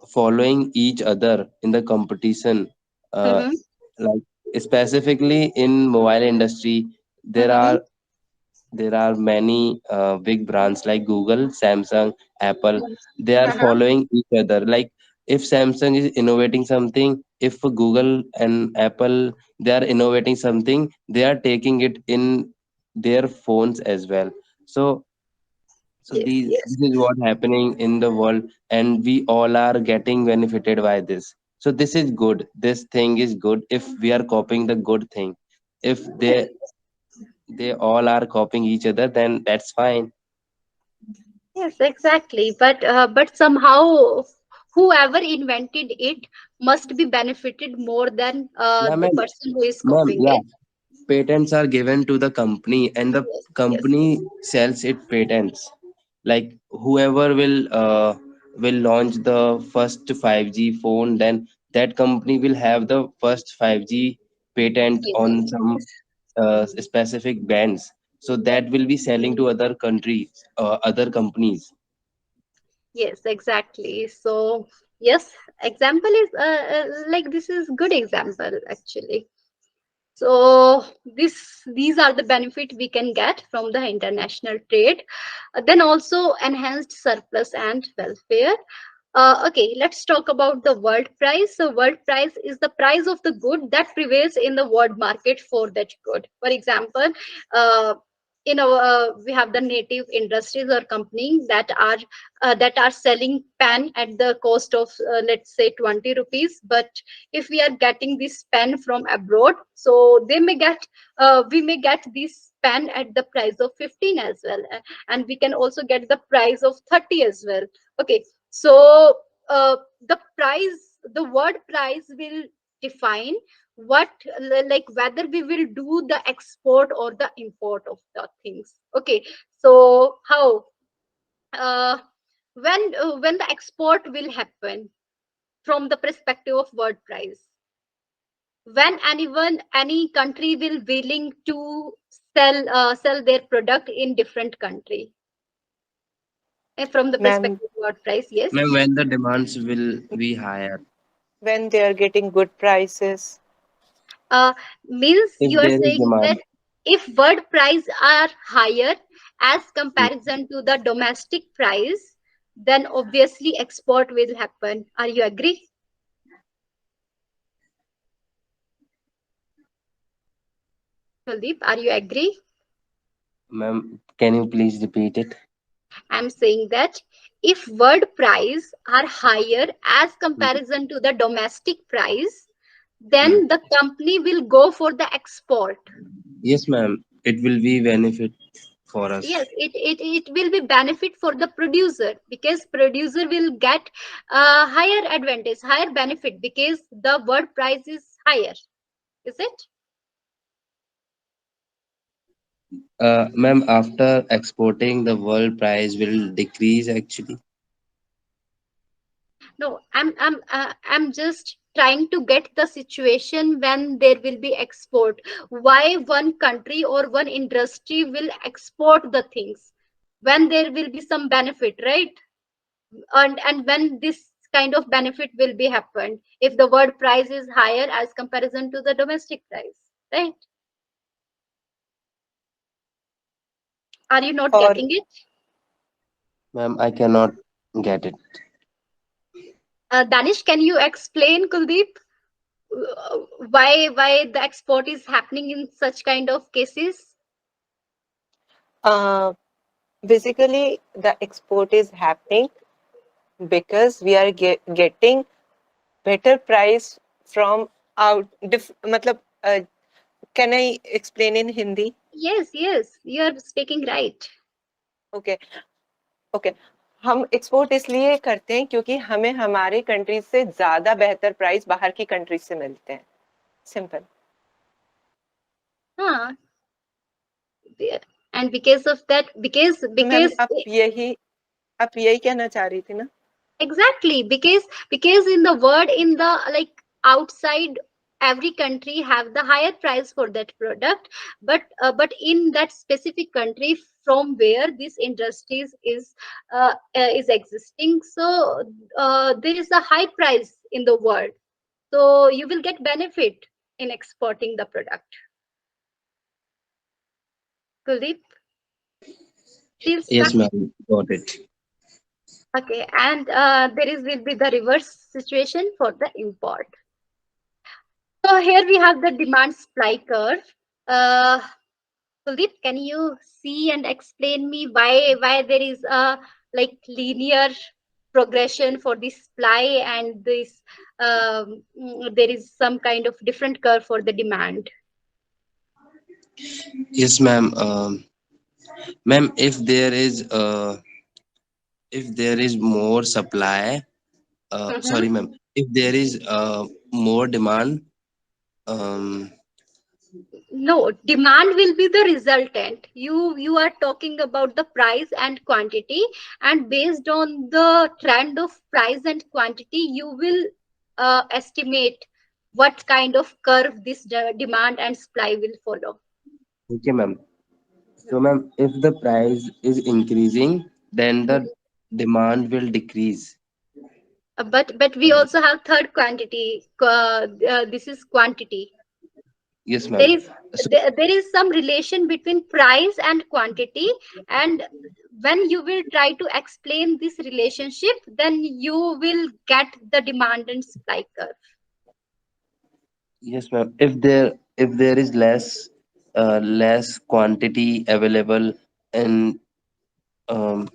following each other in the competition. Uh, Mm-hmm. like specifically in mobile industry, there Mm-hmm. are there are many big brands like Google, Samsung, Apple. They are Uh-huh. following each other. Like if Samsung is innovating something, if Google and Apple they are innovating something, they are taking it in their phones as well. So so Yes, yes. this is what happening in the world, and we all are getting benefited by this. So this is good. This thing is good if we are copying the good thing. If they all are copying each other, then that's fine. Yes, exactly. But somehow whoever invented it must be benefited more than Yeah, the ma'am. person who is Ma'am, copying yeah. it. Patents are given to the company, and the Yes, yes, company sells it patents. Like whoever will launch the first 5G phone, then that company will have the first 5G patent yes, on some specific bands. So that will be selling to other countries, other companies. yes, exactly. So yes, example is like this is good example actually. So these are the benefit we can get from the international trade. Then also enhanced surplus and welfare. Okay, let's talk about the world price. So world price is the price of the good that prevails in the world market for that good. For example, uh, we have the native industries or companies that are selling pen at the cost of let's say 20 rupees. But if we are getting this pen from abroad, so we may get this pen at the price of 15 as well, and we can also get the price of 30 as well. Okay, so the price, the word price will define what like whether we will do the export or the import of the things. Okay, so how uh, when the export will happen from the perspective of word price, when any country will willing to sell their product in different country. From the Ma'am, perspective of word price, yes. Ma'am, when the demands will be higher, when they are getting good prices. uh, Means if you are there is saying that demand. if word price are higher as Hmm. comparison to the domestic price, then obviously export will happen. Are you agree? Kuldeep, are you agree? Ma'am, can you please repeat it? I'm saying that if word price are higher as Hmm. comparison to the domestic price, Hmm. then the company will go for the export. Yes, ma'am. It will be benefit for us. Yes, it will be benefit for the producer because producer will get higher advantage, higher benefit because the word price is higher. Is it? Ma'am, after exporting, the world price will decrease actually. No, I'm just trying to get the situation when there will be export. Why one country or one industry will export the things when there will be some benefit, right? And when this kind of benefit will be happened if the world price is higher as comparison to the domestic price, right? Are you not Or getting it? Ma'am, I cannot get it. Danish, can you explain, Kuldeep, why the export is happening in such kind of cases? uh, basically the export is happening because we are getting better price from out matlab, can I explain in Hindi? Yes, yes, you are speaking right. Okay, okay. हम export इसलिए करते हैं क्योंकि हमें हमारे country से ज्यादा बेहतर प्राइस बाहर की कंट्री से मिलते हैं, सिंपल। हाँ, and because of that, because तो मैम because आप यही कहना चाह रही थी ना? exactly, because in the world, in the like outside, every country have the higher price for that product, but in that specific country from where this industries is existing, so there is a high price in the world, so you will get benefit in exporting the product. Kuldeep, still Yes, stuck? ma'am. Got it. Okay, and there is will be the reverse situation for the import. So here we have the demand supply curve. Uh, Kuldeep, can you see and explain me why there is a like linear progression for the supply and this there is some kind of different curve for the demand? Yes, ma'am. Ma'am, if there is more supply, Mhm. sorry, ma'am, if there is more demand, um, No, demand will be the resultant. You are talking about the price and quantity, and based on the trend of price and quantity, you will estimate what kind of curve this demand and supply will follow. okay, ma'am. So, ma'am, if the price is increasing, then the Mhm. demand will decrease. But we Uh, also have third quantity. This is quantity. yes, There ma'am. is So, there is some relation between price and quantity, and when you will try to explain this relationship, then you will get the demand and supply curve. yes, ma'am. If there is less quantity available and um,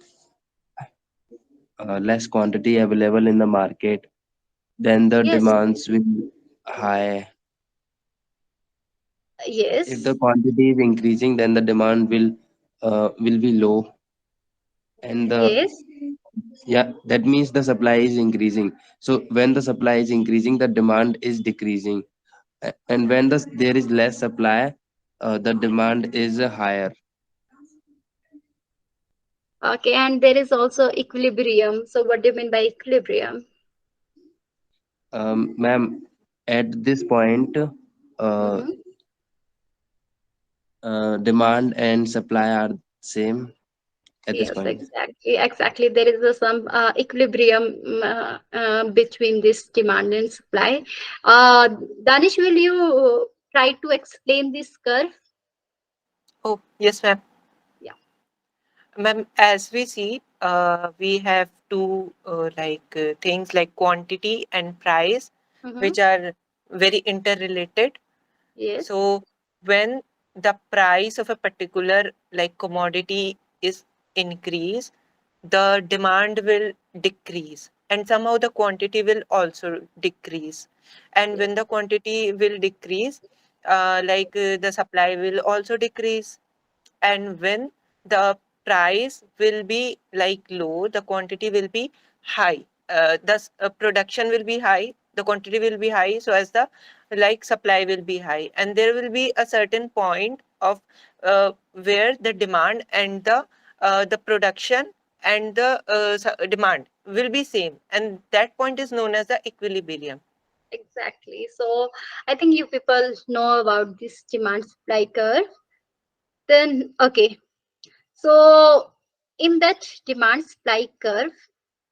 less quantity available in the market, then the Yes, demands will high. If the yes, quantity is increasing, then the demand will be low, and the yes. yeah, that means the supply is increasing. So when the supply is increasing, the demand is decreasing. And when there is less supply, the demand is higher. Okay, and there is also equilibrium. So what do you mean by equilibrium? Ma'am, at this point, uh, Mm-hmm. demand and supply are same at this Yes, point. exactly, exactly. There is some equilibrium between this demand and supply. Danish, will you try to explain this curve? Oh, yes, ma'am. Yeah. Ma'am, as we see, we have two things like quantity and price, Mm-hmm. which are very interrelated. Yes. So when the price of a particular like commodity is increased, the demand will decrease and somehow the quantity will also decrease. And Yes. when the quantity will decrease, the supply will also decrease. And when the price will be like low, the quantity will be high, thus production will be high, the quantity will be high, so as the like supply will be high, and there will be a certain point of where the demand and the production and the demand will be same, and that point is known as the equilibrium. Exactly. So I think you people know about this demand supply curve. Then okay. So in that demand supply curve,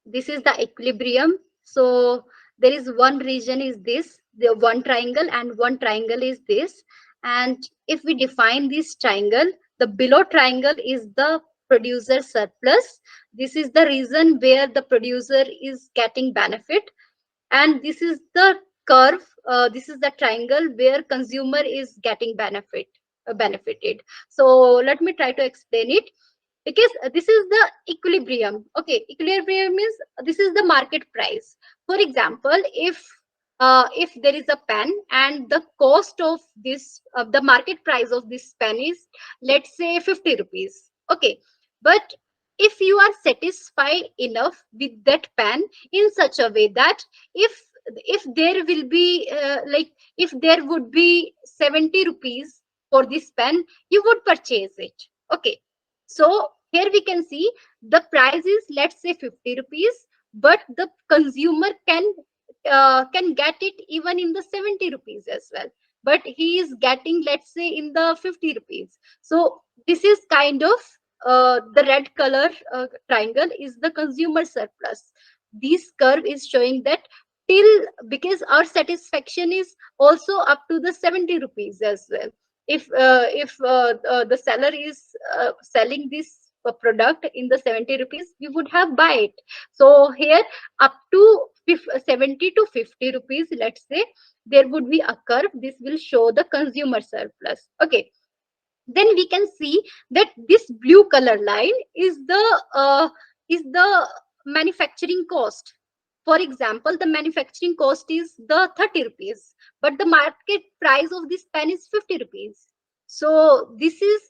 this is the equilibrium. So there is one region is this, the one triangle, and one triangle is this. And if we define this triangle, the below triangle is the producer surplus. This is the reason where the producer is getting benefit, and this is the curve. This is the triangle where consumer is getting benefited. So let me try to explain it, because this is the equilibrium. Okay, equilibrium means this is the market price. For example, if there is a pen and the cost of this the market price of this pen is, let's say, 50 rupees. Okay, but if you are satisfied enough with that pen in such a way that if there will be if there would be 70 rupees for this pen, you would purchase it. Okay, so here we can see the price is, let's say, 50 rupees, but the consumer can get it even in the 70 rupees as well, but he is getting, let's say, in the 50 rupees. So this is kind of the red color triangle is the consumer surplus. This curve is showing that till, because our satisfaction is also up to the 70 rupees as well. If the seller is selling this product in the 70 rupees, we would have buy it. So here up to 70 to 50 rupees, let's say, there would be a curve. This will show the consumer surplus. Okay, then we can see that this blue color line is the manufacturing cost. For example, the manufacturing cost is the 30 rupees, but the market price of this pen is 50 rupees. So this is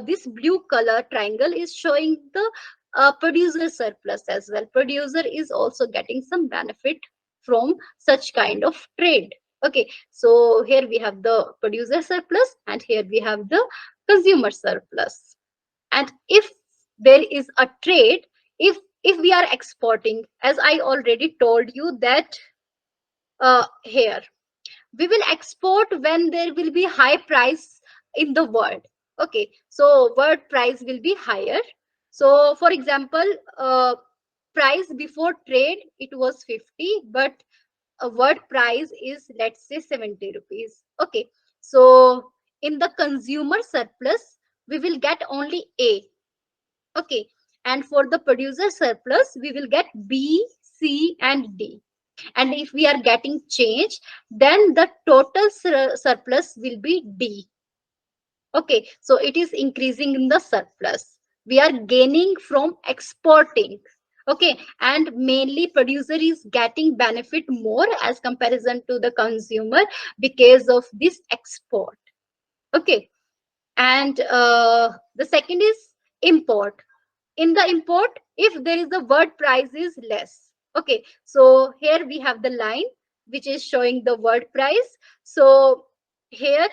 this blue color triangle is showing the producer surplus as well. Producer is also getting some benefit from such kind of trade. Okay, so here we have the producer surplus and here we have the consumer surplus. And if there is a trade, if we are exporting, as I already told you that here we will export when there will be high price in the world. Okay, so world price will be higher. So for example, price before trade it was 50, but a world price is, let's say, 70 rupees. Okay, so in the consumer surplus we will get only A. Okay, and for the producer surplus we will get B, C and D. And if we are getting change, then the total surplus will be D. Okay, so it is increasing in the surplus. We are gaining from exporting. Okay, and mainly producer is getting benefit more as comparison to the consumer because of this export. Okay, and the second is import. In the import, if there is a word price is less. Okay, so here we have the line which is showing the word price. So here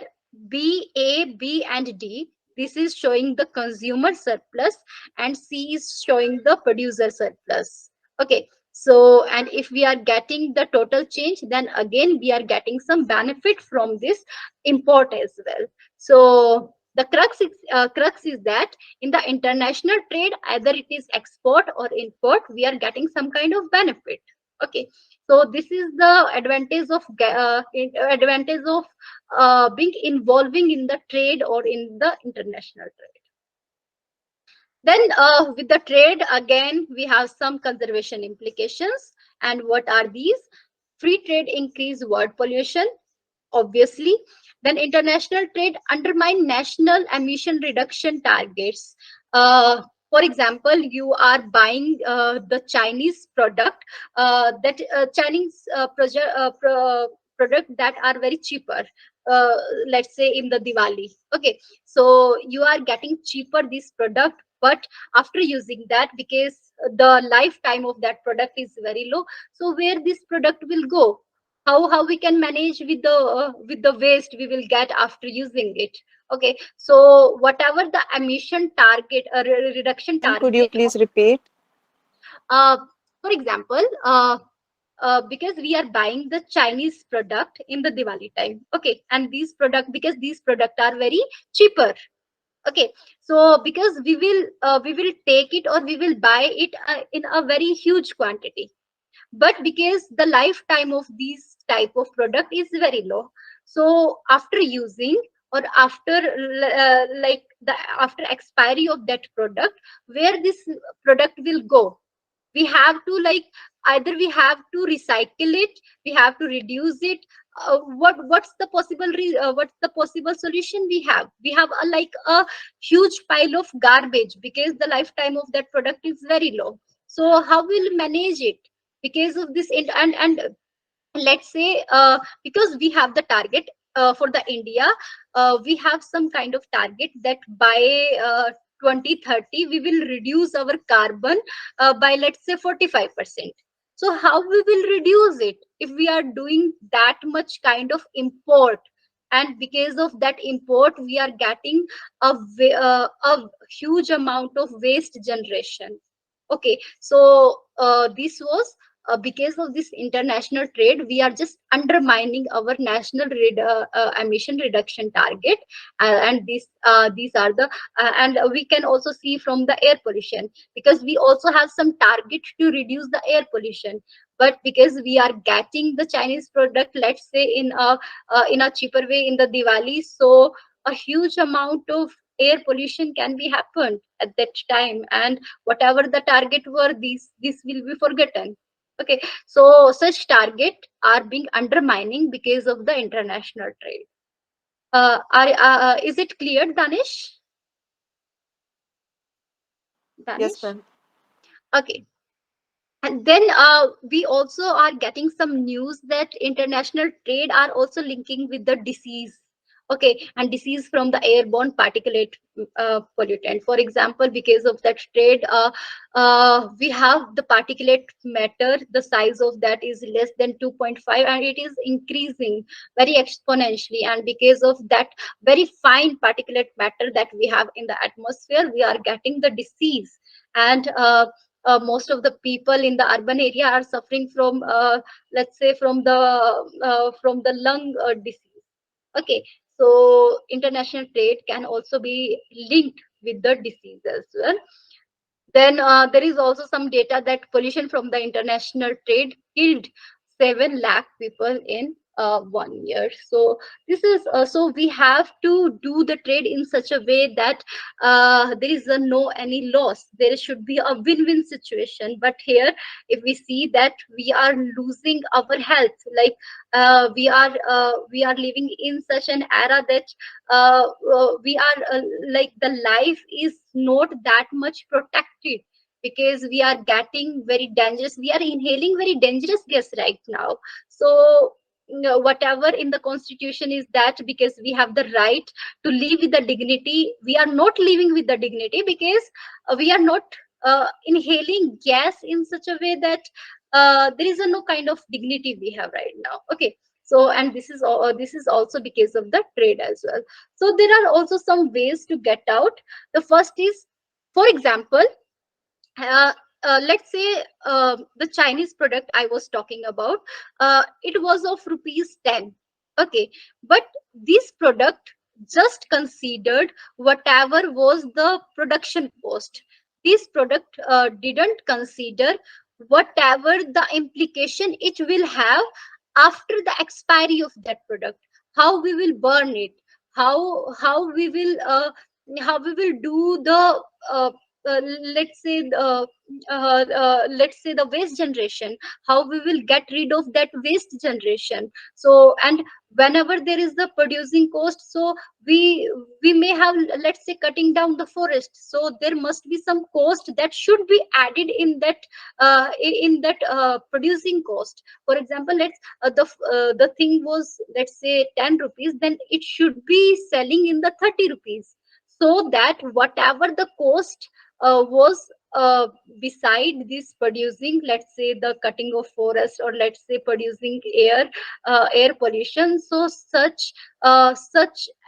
B, A, B and D, this is showing the consumer surplus and C is showing the producer surplus. Okay, so and if we are getting the total change, then again we are getting some benefit from this import as well. So the crux is that in the international trade, either it is export or import, we are getting some kind of benefit. Okay, so this is the advantage of being involving in the trade or in the international trade. Then with the trade, again we have some conservation implications. And what are these? Free trade increase world pollution, obviously. Then international trade undermine national emission reduction targets. For example, you are buying the Chinese product, that Chinese product that are very cheaper. Let's say in the Diwali. Okay, so you are getting cheaper this product, but after using that, because the lifetime of that product is very low, so where this product will go? How we can manage with the waste we will get after using it? Okay, so whatever the emission target or reduction Could you target, please repeat? uh, for example, because we are buying the Chinese product in the Diwali time. Okay, and these product, because these product are very cheaper. Okay, so because we will take it or we will buy it in a very huge quantity, but because the lifetime of these type of product is very low, so after using or after after expiry of that product, where this product will go? We have to either we have to recycle it, we have to reduce it. What's the possible solution we have? We have a huge pile of garbage because the lifetime of that product is very low. So how will manage it? Because of this, and let's say because we have the target for the India, we have some kind of target that by 2030 we will reduce our carbon by, let's say, 45%. So how we will reduce it if we are doing that much kind of import, and because of that import we are getting a huge amount of waste generation. Okay, so this was because of this international trade, we are just undermining our national emission reduction target, and these are the and we can also see from the air pollution, because we also have some target to reduce the air pollution, but because we are getting the Chinese product, let's say in a cheaper way in the Diwali, so a huge amount of air pollution can be happened at that time, and whatever the target were, these will be forgotten. Okay, so such target are being undermining because of the international trade. Is it clear, Danish? Yes, Danish? ma'am. Okay. And then we also are getting some news that international trade are also linking with the disease. Okay, and disease from the airborne particulate pollutant. For example, because of that trade, we have the particulate matter. The size of that is less than 2.5, and it is increasing very exponentially. And because of that very fine particulate matter that we have in the atmosphere, we are getting the disease. And most of the people in the urban area are suffering from, let's say, from the lung disease. Okay, so international trade can also be linked with the disease as well. Then there is also some data that pollution from the international trade killed 7 lakh people in 1 year. So this is so we have to do the trade in such a way that there is a no any loss. There should be a win-win situation. But here, if we see that we are losing our health, like we are living in such an era that we are like the life is not that much protected, because we are getting very dangerous, we are inhaling very dangerous gas right now. So whatever in the constitution is that, because we have the right to live with the dignity, we are not living with the dignity, because we are not inhaling gas in such a way that there is a no kind of dignity we have right now. Okay, so and this is also because of the trade as well. So there are also some ways to get out. The first is, for example, uh, let's say the Chinese product I was talking about, it was of rupees 10. Okay, but this product just considered whatever was the production cost. This product didn't consider whatever the implication it will have after the expiry of that product, how we will burn it, how we will do the uh, let's say let's say the waste generation, how we will get rid of that waste generation. So and whenever there is the producing cost, so we we may have, let's say, cutting down the forest, so there must be some cost that should be added in that producing cost. For example, the thing was, let's say, 10 rupees, then it should be selling in the 30 rupees, so that whatever the cost was beside this producing, let's say, the cutting of forest, or let's say producing air pollution, so such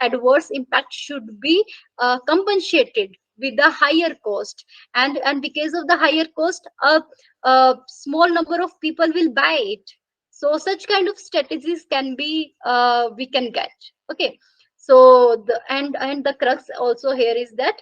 adverse impact should be compensated with the higher cost. And because of the higher cost, a small number of people will buy it. So such kind of strategies can be we can get. Okay, so and the crux also here is that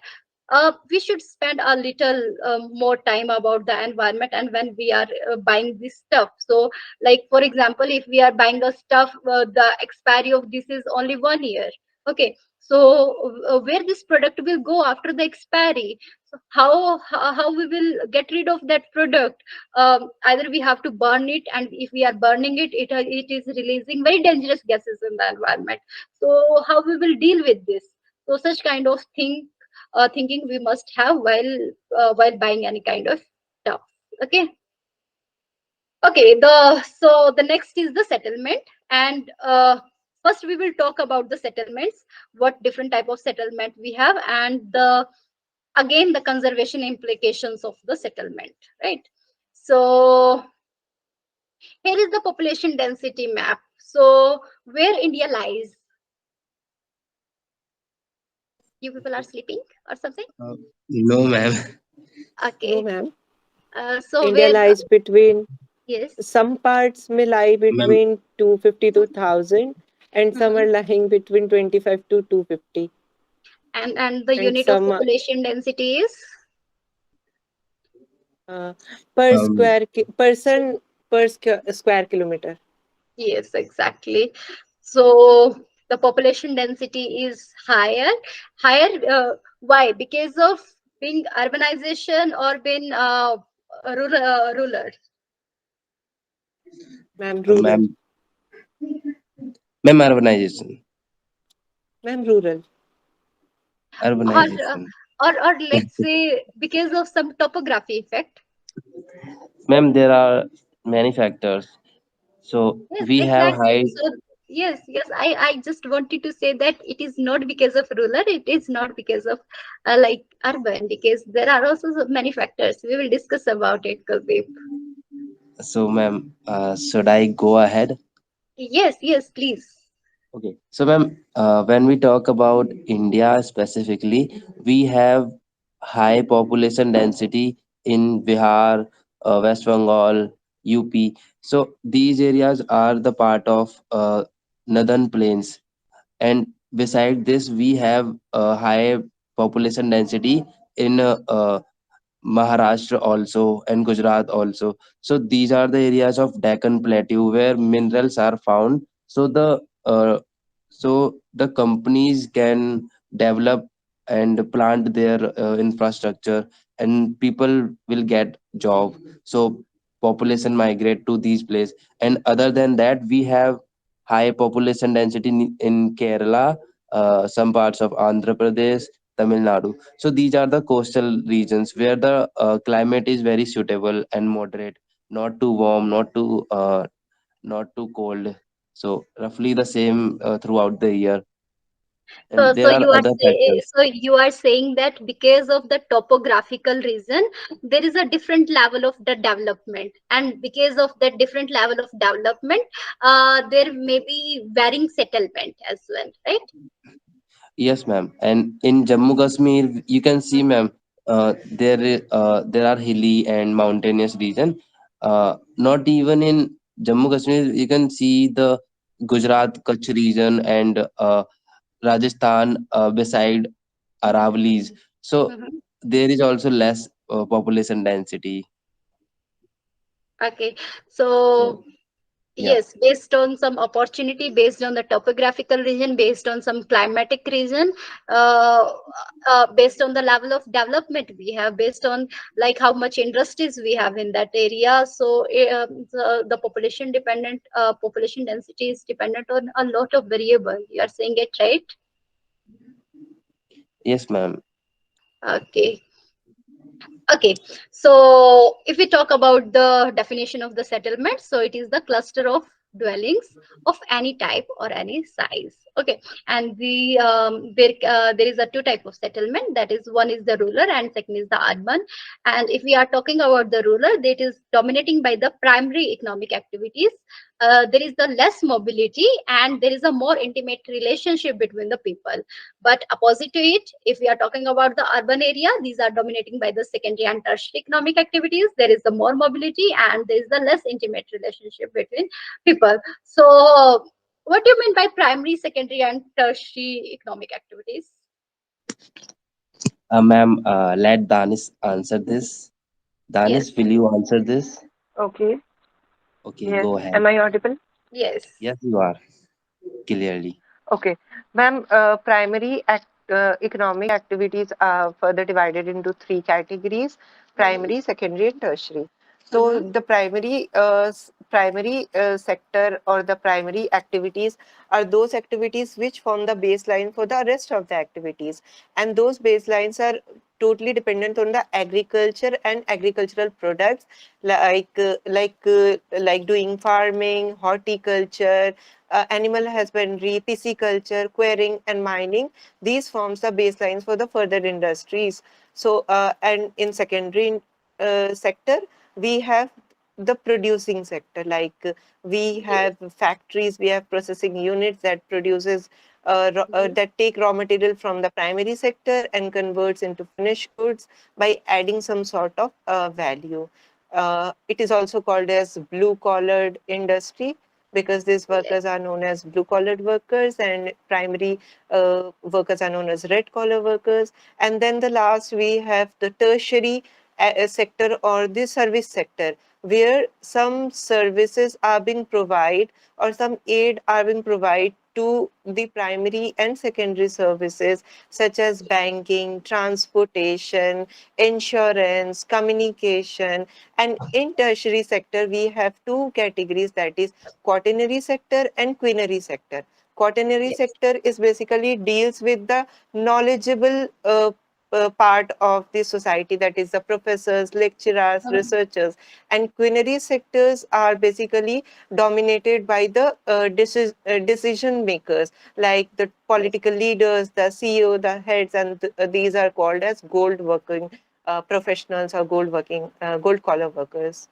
we should spend a little more time about the environment, and when we are buying this stuff. So like, for example, if we are buying a stuff, the expiry of this is only 1 year. Okay, so where this product will go after the expiry? So how we will get rid of that product? Either we have to burn it, and if we are burning it, it is releasing very dangerous gases in the environment. So how we will deal with this? So such kind of thinking we must have while buying any kind of stuff. Okay, okay, the next is the settlement. And first we will talk about the settlements, what different type of settlement we have, and the again the conservation implications of the settlement, right? So here is the population density map. So where India lies? You people are sleeping or something? Uh, no, ma'am. No, Okay. ma'am. So India where? lies between, Yes. some parts may lie Ma'am, between 250 to 1000, and some are Mhm. lying between 25 to 250, And the and unit of some population density is? uh, per um, person per square kilometer. Yes, exactly. So the population density is higher. Higher. Why? Because of being urbanization or being rural. Ma'am, rural. ma'am, ma'am, urbanization, Ma'am, rural. Or urbanization. or let's say because of some topography effect. Ma'am, there are many factors. So Yes, we have exactly. high. So yes, I just wanted to say that it is not because of rural, it is not because of like urban, because there are also so many factors. We will discuss about it, Kuldeep. So, ma'am, should I go ahead? Yes, please. Okay. So, ma'am, when we talk about India specifically, we have high population density in Bihar, West Bengal, UP. So, these areas are the part of northern plains. And beside this, we have a high population density in Maharashtra also and Gujarat also. So these are the areas of Deccan Plateau where minerals are found. So the companies can develop and plant their infrastructure, and people will get job. So population migrate to these places. And other than that, we have high population density in Kerala, some parts of Andhra Pradesh, Tamil Nadu. So these are the coastal regions where the climate is very suitable and moderate, not too warm, not too cold. So roughly the same throughout the year. So And there are other factors. you are saying that because of the topographical reason, there is a different level of the development, and because of that different level of development, there may be varying settlement as well, right? Yes, ma'am. And in Jammu Kashmir, you can see, Mhm. ma'am, there are hilly and mountainous region. Not even in Jammu Kashmir, you can see the Gujarat Kutch region and Rajasthan beside Aravallis. So Mhm. there is also less population density. Okay, so So yeah. yes, based on some opportunity, based on the topographical region, based on some climatic region, uh, based on the level of development we have, based on like how much industries we have in that area. So the population density is dependent on a lot of variable. You are saying it right? Yes, ma'am. Okay. Okay, so if we talk about the definition of the settlement, so it is the cluster of dwellings of any type or any size. Okay, and there is a two type of settlement. That is, one is the rural and second is the urban. And if we are talking about the rural, that is dominating by the primary economic activities. There is the less mobility and there is a more intimate relationship between the people. But opposite to it, if we are talking about the urban area, these are dominating by the secondary and tertiary economic activities. There is the more mobility and there is the less intimate relationship between people. So, what do you mean by primary, secondary, and tertiary economic activities? Ma'am, let Danis answer this. Yes, Danis, will you answer this? Okay. Okay, Yes. go ahead. Am I audible? yes. Yes, you are clearly. Okay. Ma'am, economic activities are further divided into three categories: Mm-hmm, primary, secondary, and tertiary. So mm-hmm, the primary sector, or the primary activities, are those activities which form the baseline for the rest of the activities, and those baselines are totally dependent on the agriculture and agricultural products, like doing farming, horticulture, animal husbandry, pisciculture, quarrying, and mining. These forms the baselines for the further industries. So, and in secondary sector, we have the producing sector. Like we Yes. have factories, we have processing units that produces Mhm. that take raw material from the primary sector and converts into finished goods by adding some sort of value. It is also called as blue collared industry because these Yes. workers are known as blue collared workers, and primary workers are known as red collar workers. And then the last, we have the tertiary sector or the service sector, where some services are being provided or some aid are being provided to the primary and secondary services such as banking, transportation, insurance, communication. And in tertiary sector, we have two categories, that is quaternary sector and quinary sector. Quaternary Yes. sector is basically deals with the knowledgeable part of the society, that is the professors, lecturers, researchers. And quinary sectors are basically dominated by the decision makers, like the Yes. political leaders, the CEO, the heads, and these are called as gold working professionals or gold collar workers.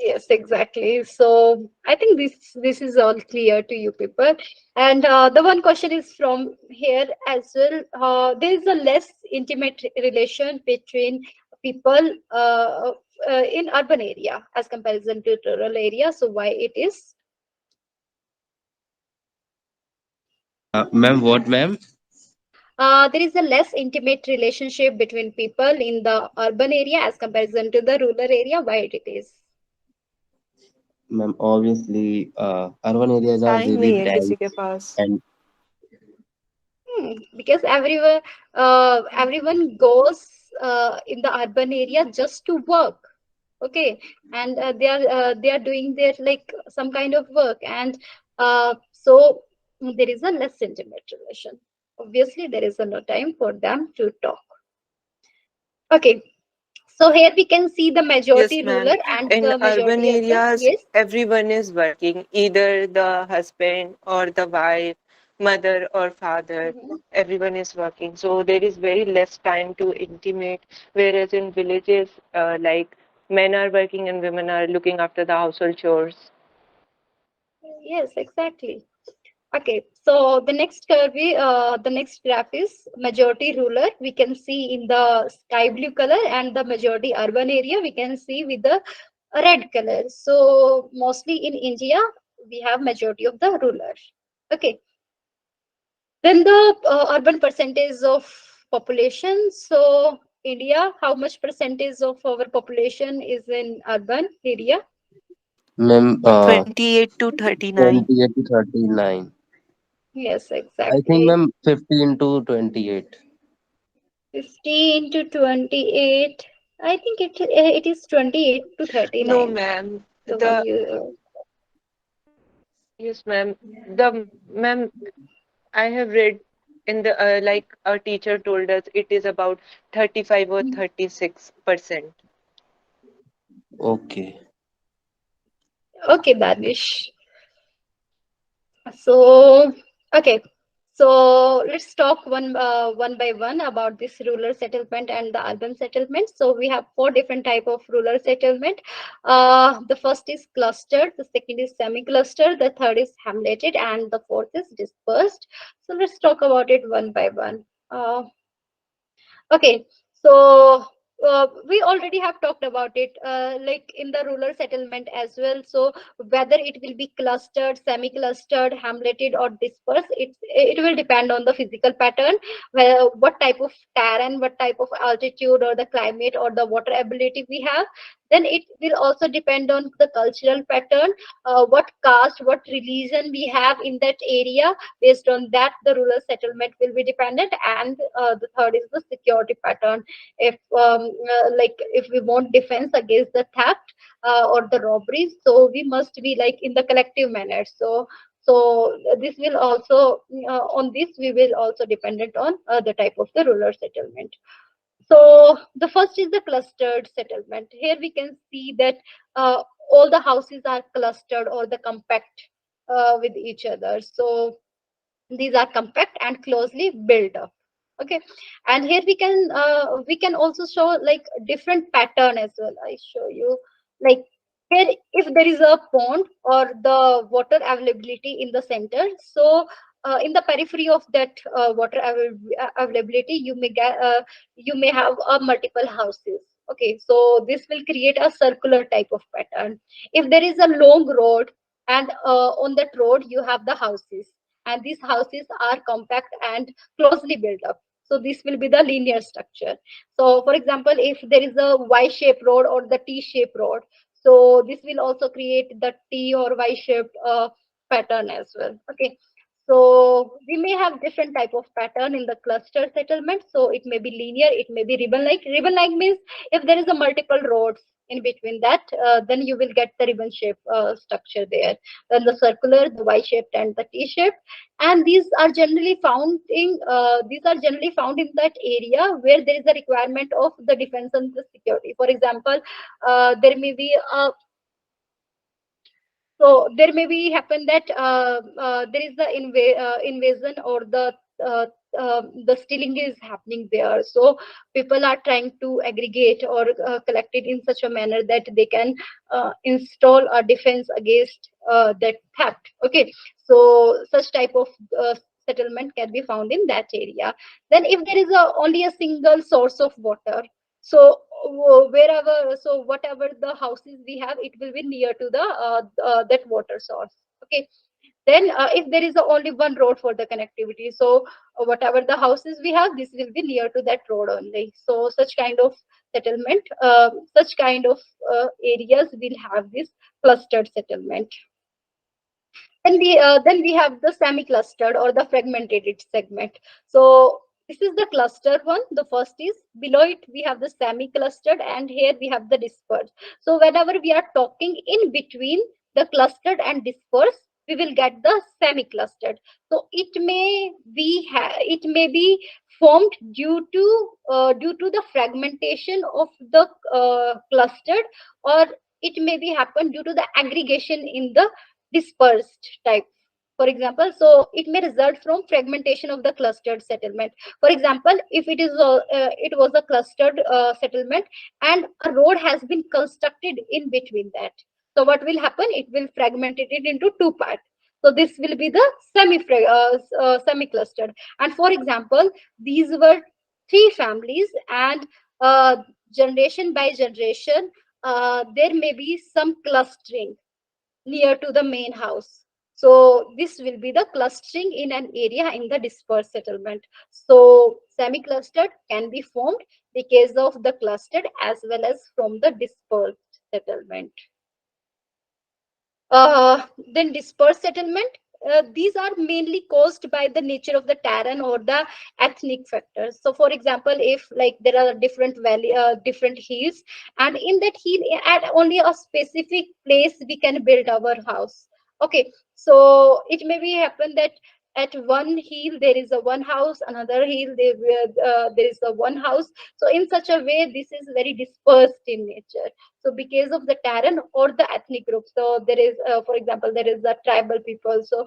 Yes, exactly. So I think this is all clear to you people. And the one question is from here as well. There is a less intimate relation between people in urban area as comparison to rural area. So why it is? Ma'am, what, ma'am? There is a less intimate relationship between people in the urban area as comparison to the rural area. Why it is? Ma'am, obviously, urban areas are time really नहीं है dense किसी के पास. and Because everyone goes in the urban area just to work. Okay, and they are doing their like some kind of work, and so there is a less intimate relation. Obviously, there is no time for them to talk. Okay, so here we can see the Yes, majority ma'am. ruler and In the urban majority urban. areas, Yes. everyone is working, either the husband or the wife, mother or father. Mhm. Everyone is working. So there is very less time to intimate. Whereas in villages, like men are working and women are looking after the household chores. Yes, exactly. Okay, so the next graph is majority rural. We can see in the sky blue color, and the majority urban area we can see with the red color. So mostly in India, we have majority of the rural. Okay, then the urban percentage of population. So India, how much percentage of our population is in urban area? ma'am, 28 to 39. 28 to 39. Yes, I think, exactly. ma'am, 15 to 28. 15 to 28. I think it is 28 to No, 39. ma'am. The one The you Yes, ma'am. The ma'am, I have read in the like our teacher told us it is about 35 or 36%. Okay. okay, Danish. So okay, so let's talk one by one about this rural settlement and the urban settlement. So we have four different type of rural settlement. The first is clustered, the second is semi-clustered, the third is hamleted, and the fourth is dispersed. So let's talk about it one by one. Okay, so we already have talked about it, like in the rural settlement as well. So whether it will be clustered, semi-clustered, hamleted, or dispersed, it will depend on the physical pattern, where what type of terrain, what type of altitude, or the climate, or the water ability we have. Then it will also depend on the cultural pattern, what caste, what religion we have in that area. Based on that, the rural settlement will be dependent. And the third is the security pattern. If like if we want defense against the theft or the robberies, so we must be like in the collective manner. So this will also on this we will also dependent on the type of the rural settlement. So the first is the clustered settlement. Here we can see that uh, all the houses are clustered or the compact with each other. So these are compact and closely built up. Okay, and here we can also show like different pattern as well. I show you like here, if there is a pond or the water availability in the center, so in the periphery of that water availability, you may have multiple houses. Okay, so this will create a circular type of pattern. If there is a long road, and on that road you have the houses, and these houses are compact and closely built up, so this will be the linear structure. So for example, if there is a y-shaped road or the t-shaped road, so this will also create the t or y-shaped pattern as well. Okay, so we may have different type of pattern in the cluster settlement. So it may be linear, it may be ribbon like. Ribbon like means if there is a multiple roads in between that, then you will get the ribbon shape structure there. Then the circular, the y-shaped, and the t-shaped, and these are generally found in that area where there is a requirement of the defense and the security. For example, there may be a so there may be happen that there is the invasion or uh, the stealing is happening there. So people are trying to aggregate or collect it in such a manner that they can install a defense against that theft. Okay, so such type of settlement can be found in that area. Then if there is only a single source of water, so wherever, so whatever the houses we have, it will be near to the that water source. Okay, then if there is only one road for the connectivity, so whatever the houses we have, this will be near to that road only. So such kind of settlement, such kind of areas will have this clustered settlement. Then we have the semi-clustered or the fragmented segment. So this is the cluster one. The first is below it we have the semi-clustered, and here we have the dispersed. So whenever we are talking in between the clustered and dispersed, we will get the semi-clustered. So it may be formed due to the fragmentation of the clustered, or it may be happen due to the aggregation in the dispersed type. For example, so it may result from fragmentation of the clustered settlement. For example, if it was a clustered settlement and a road has been constructed in between that, so what will happen, it will fragment it into two parts. So this will be the semi clustered. And for example, these were three families, and uh, generation by generation, there may be some clustering near to the main house. So this will be the clustering in an area in the dispersed settlement. So semi-clustered can be formed because of the clustered as well as from the dispersed settlement. Uh, then dispersed settlement. These are mainly caused by the nature of the terrain or the ethnic factors. So, for example, if like there are different different hills, and in that hill, at only a specific place we can build our house. Okay, so it may be happen that at one hill there is a one house, another hill there is a one house. So, in such a way, this is very dispersed in nature. So because of the terrain or the ethnic group, so there is for example, there is a tribal people. So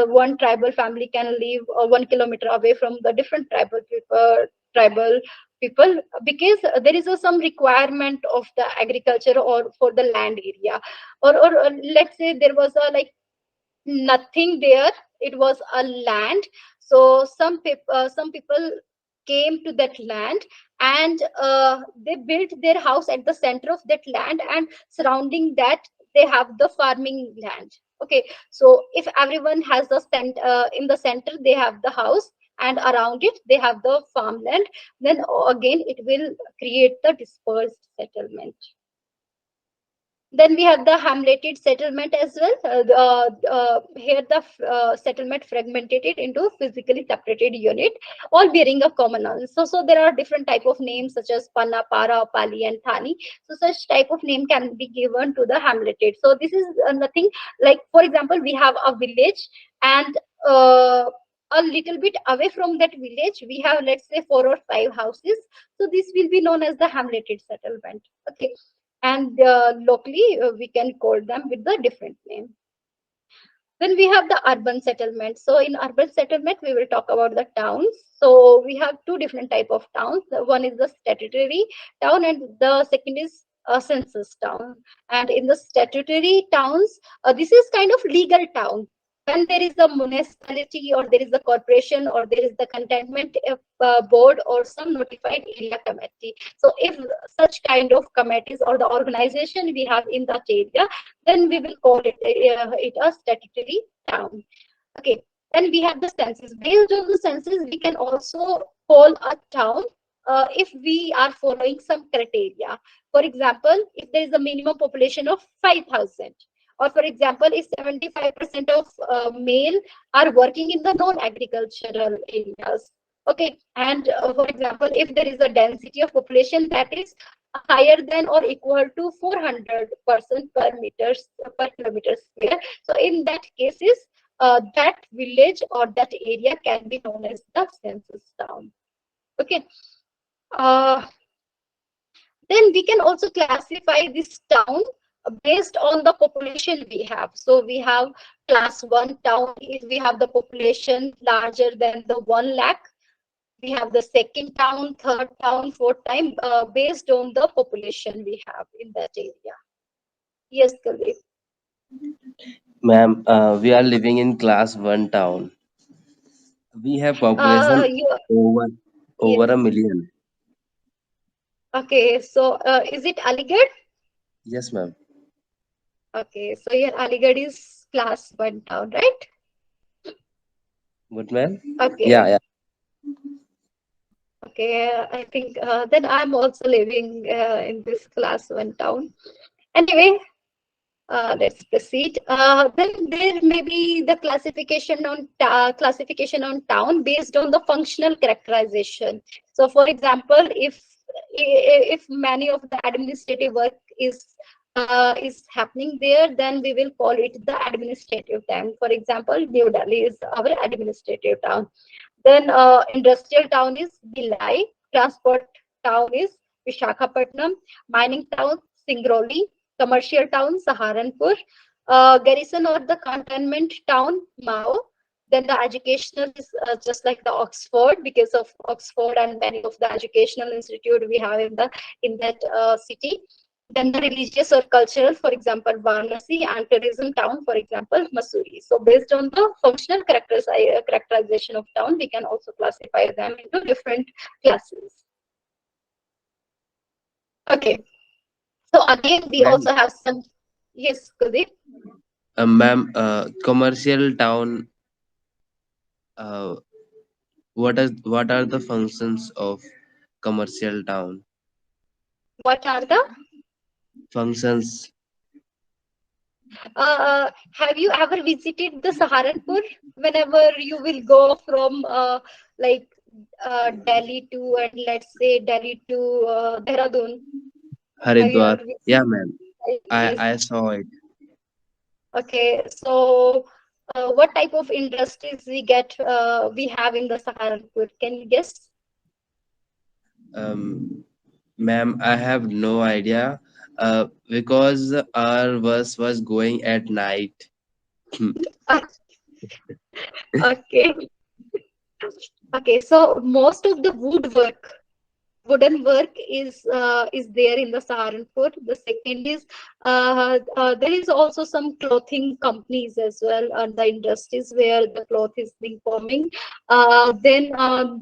one tribal family can live 1 kilometer away from the different tribal people, because there is some requirement of the agriculture or for the land area. Or let's say there was a like nothing there, it was a land. So some people came to that land, and they built their house at the center of that land, and surrounding that they have the farming land. Okay, so if everyone has the in the center they have the house, and around it they have the farmland, then again it will create the dispersed settlement. Then we have the hamleted settlement as well. Here the settlement fragmented it into physically separated unit, all bearing a common name. So there are different type of names such as Panna, Para, Pali, and Thani. So such type of name can be given to the hamleted. So this is nothing like, for example, we have a village, and a little bit away from that village we have, let's say, 4 or 5 houses. So this will be known as the hamleted settlement. Okay, and locally we can call them with the different name. Then we have the urban settlement. So in urban settlement, we will talk about the towns. So we have two different type of towns. One is the statutory town, and the second is a census town. And in the statutory towns, this is kind of legal town. When there is a municipality or there is a corporation or there is the cantonment board or some notified area committee. So if such kind of committees or the organization we have in that area, then we will call it a statutory town. Okay. Then we have the census. Based on the census, we can also call a town if we are following some criteria. For example, if there is a minimum population of 5,000, or for example, if 75% of male are working in the non-agricultural areas. Okay, and for example, if there is a density of population that is higher than or equal to 400% per kilometer square. So in that cases, that village or that area can be known as the census town. Okay. Uh, then we can also classify this town based on the population we have. So we have class 1 town if we have the population larger than the 1 lakh. We have the second town, third town, fourth town, based on the population we have in that area. Yes, Kuldeep. Ma'am, we are living in class 1 town. We have population You, over yes. over a million. Okay, so is it Aligarh? Yes, ma'am. Okay, so your Aligarh is class 1 town, right? What, ma'am? Okay, Yeah, yeah. okay. I think then I'm also living in this class 1 town. Anyway, let's proceed. Then there may be the classification on town based on the functional characterization. So, for example, if many of the administrative work is happening there, then we will call it the administrative town. For example, New Delhi is our administrative town. Then industrial town is Bhilai, transport town is Vishakhapatnam, mining town Singrauli, commercial town Saharanpur, garrison or the cantonment town Mao. Then the educational is just like the Oxford, because of Oxford and many of the educational institute we have in that city. Then the religious or cultural, for example, Varanasi, and tourism town, for example, Masuri. So based on the functional characterization of town, we can also classify them into different classes. Okay. So again, we Ma'am, also have some. Yes, Kudeep. ma'am, commercial town. Uh, what are the functions of commercial town? What are the? Functions. Have you ever visited the Saharanpur? Whenever you will go from like Delhi to, and let's say Delhi to Dehradun, have you Haridwar. ever visited? Yeah, ma'am. Yes. I saw it. Okay. So, what type of industries we have in the Saharanpur? Can you guess? Ma'am, I have no idea. Because our bus was going at night. Okay. Okay. So most of the wooden work is there in the Saharanpur. The second is there is also some clothing companies as well, and the industries where the cloth is being forming. Then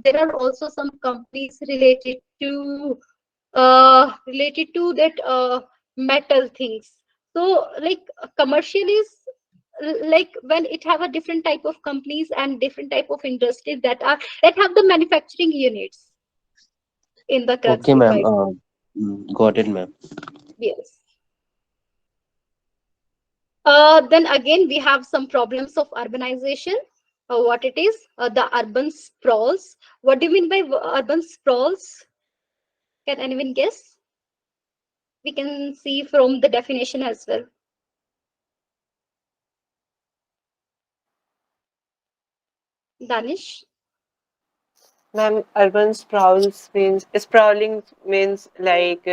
there are also some companies related to that metal things. So like commercial is like when it have a different type of companies and different type of industries that have the manufacturing units in the Okay, ma'am. classified. Got it, ma'am. Yes. Then again, we have some problems of urbanization. What it is? The urban sprawls. What do you mean by urban sprawls? Can anyone guess? We can see from the definition as well. Danish. Ma'am, urban sprawling means like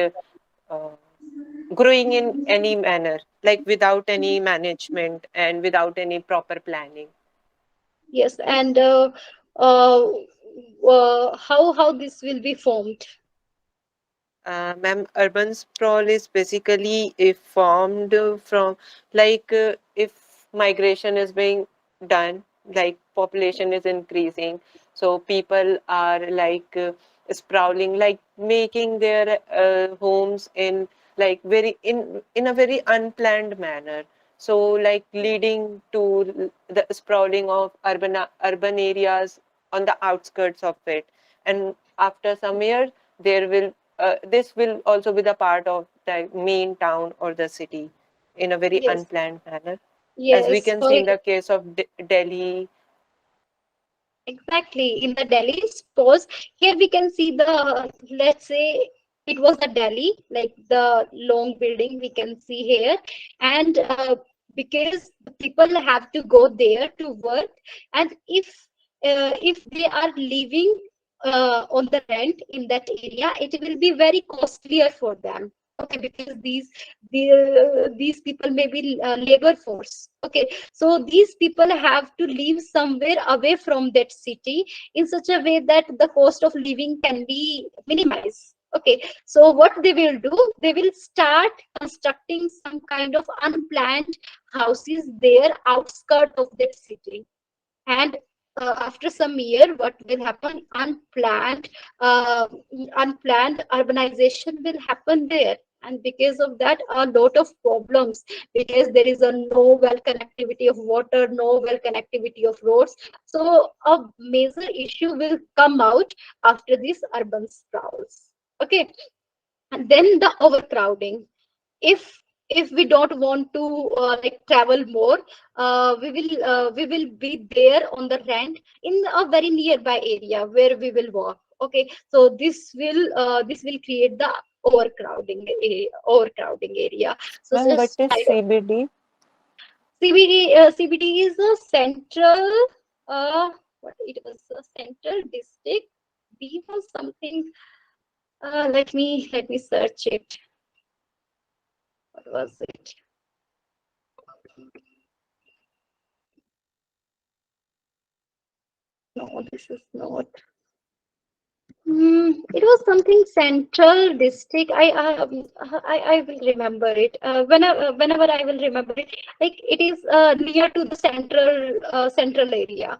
growing in any manner, like without any management and without any proper planning. Yes, and how this will be formed? Ma'am, urban sprawl is basically formed from, like if migration is being done, like population is increasing, so people are like sprawling, like making their homes in like very in a very unplanned manner. So like leading to the sprawling of urban areas on the outskirts of it, and after some years there will this will also be the part of the main town or the city in a very Yes, unplanned manner, as we yes, can see in the case of Delhi. exactly. In the Delhi suppose here we can see the, let's say it was the Delhi, like the long building we can see here, and because the people have to go there to work, and if they are living on the rent in that area, it will be very costlier for them. Okay, because these people may be labor force. Okay, so these people have to live somewhere away from that city in such a way that the cost of living can be minimized. Okay, so what they will do, they will start constructing some kind of unplanned houses there outskirt of that city. And after some year, what will happen, uh, unplanned urbanization will happen there, and because of that a lot of problems, because there is a no well connectivity of water, no well connectivity of roads. So a major issue will come out after these urban sprawls. Okay, and then the overcrowding. If we don't want to like travel more, we will be there on the rent in a very nearby area where we will walk. Okay, so this will create the overcrowding area. So Ma'am, what just is kind of CBD? CBD is a central, what it was, a central district. B was something, let me search it. What was it? No, this is not. It was something central district. I will remember it. Whenever I will remember it, like it is near to the central area.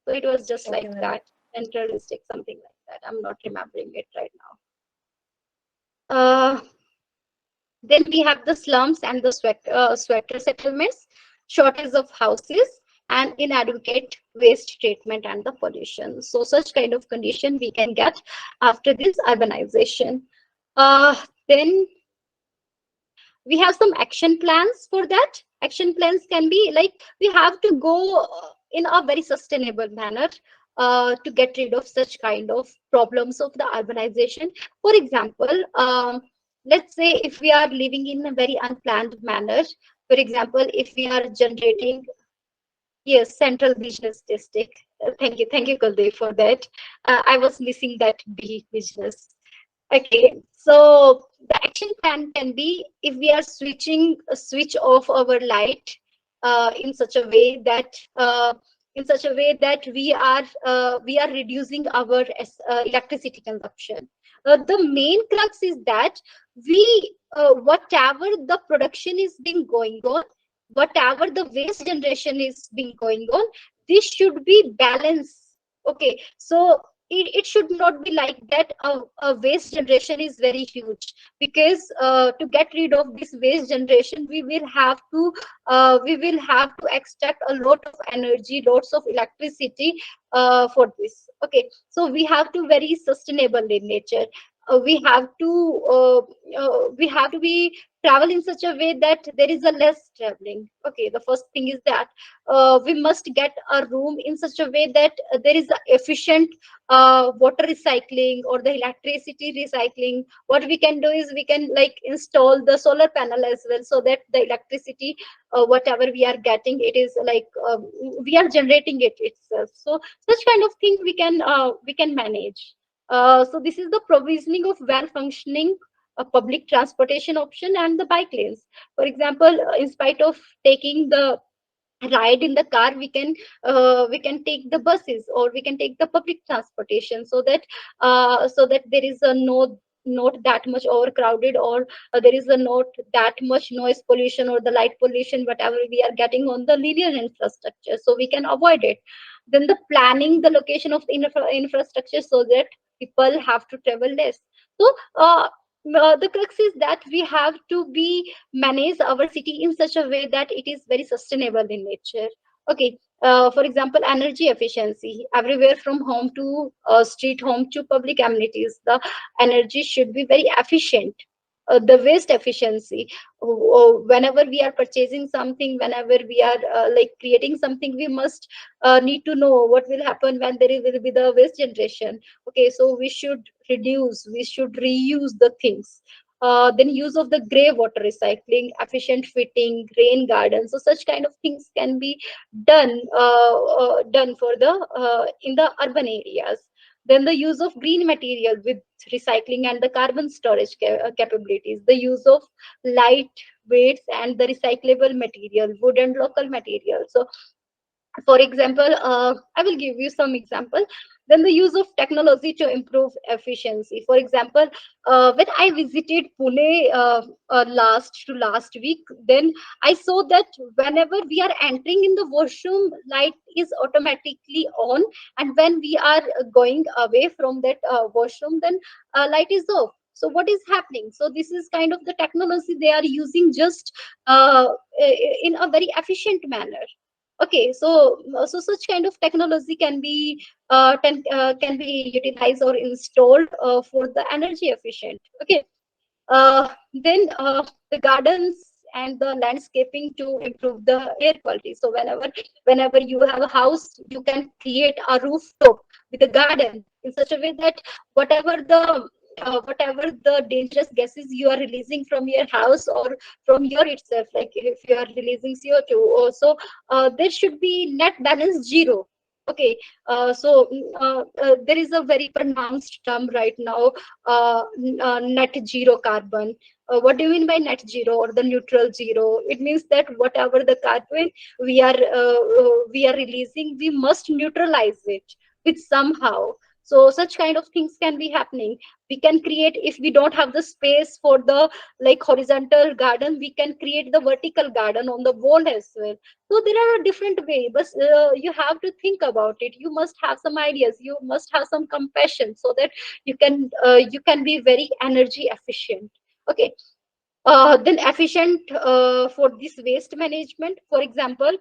So it was just Okay, like ma'am. that, central district, something like that. I'm not remembering it right now. Then we have the slums and the sweater settlements, shortage of houses, and inadequate waste treatment and the pollution. So such kind of condition we can get after this urbanization. Then we have some action plans for that. Action plans can be like, we have to go in a very sustainable manner to get rid of such kind of problems of the urbanization. For example, let's say if we are living in a very unplanned manner, for example, if we are generating, yes, central business district. Thank you, Kuldeep, for that. I was missing that B, business. Okay, so the action plan can be, if we are switch off our light in such a way that we are reducing our electricity consumption. The main crux is that we whatever the production is being going on, whatever the waste generation is being going on, this should be balanced. Okay, so it should not be like that a waste generation is very huge, because to get rid of this waste generation we will have to extract a lot of energy, lots of electricity for this. Okay, so we have to very sustainable in nature. We have to be travel in such a way that there is a less traveling. Okay, the first thing is that we must get a room in such a way that there is a efficient water recycling or the electricity recycling. What we can do is we can like install the solar panel as well, so that the electricity whatever we are getting, it is like we are generating it itself. So such kind of thing we can manage. So this is the provisioning of well functioning a public transportation option and the bike lanes. For example, in spite of taking the ride in the car, we can take the buses, or we can take the public transportation, so that there is a not that much overcrowded, or there is a not that much noise pollution or the light pollution whatever we are getting on the linear infrastructure, so we can avoid it. Then the planning the location of the infrastructure so that people have to travel less. So the crux is that we have to be manage our city in such a way that it is very sustainable in nature. Okay. For example, energy efficiency everywhere from home to street home to public amenities. The energy should be very efficient. The waste efficiency. Whenever we are purchasing something, whenever we are like creating something, we must need to know what will happen when will be the waste generation. Okay, so we should reduce, we should reuse the things. Then use of the gray water recycling, efficient fitting, rain gardens. So such kind of things can be done for the in the urban areas. Then the use of green material with recycling and the carbon storage capabilities. The use of light weights and the recyclable material, wood and local material. So for example, I will give you some example. Then the use of technology to improve efficiency. For example, when I visited Pune last week, then I saw that whenever we are entering in the washroom, light is automatically on, and when we are going away from that washroom, then light is off. So what is happening? So this is kind of the technology they are using, just uh, in a very efficient manner. Okay, so such kind of technology can be utilized or installed for the energy efficient. Okay. Then the gardens and the landscaping to improve the air quality. So whenever you have a house, you can create a rooftop with a garden in such a way that whatever the dangerous gases you are releasing from your house or from your itself, like if you are releasing CO2, also there should be net balance zero. Okay. There is a very pronounced term right now, net zero carbon. What do you mean by net zero or the neutral zero? It means that whatever the carbon we are releasing, we must neutralize it with somehow. So such kind of things can be happening. We can create, if we don't have the space for the like horizontal garden, we can create the vertical garden on the wall as well. So there are a different way, but you have to think about it. You must have some ideas, you must have some compassion, so that you can be very energy efficient. Okay. Then efficient for this waste management. For example,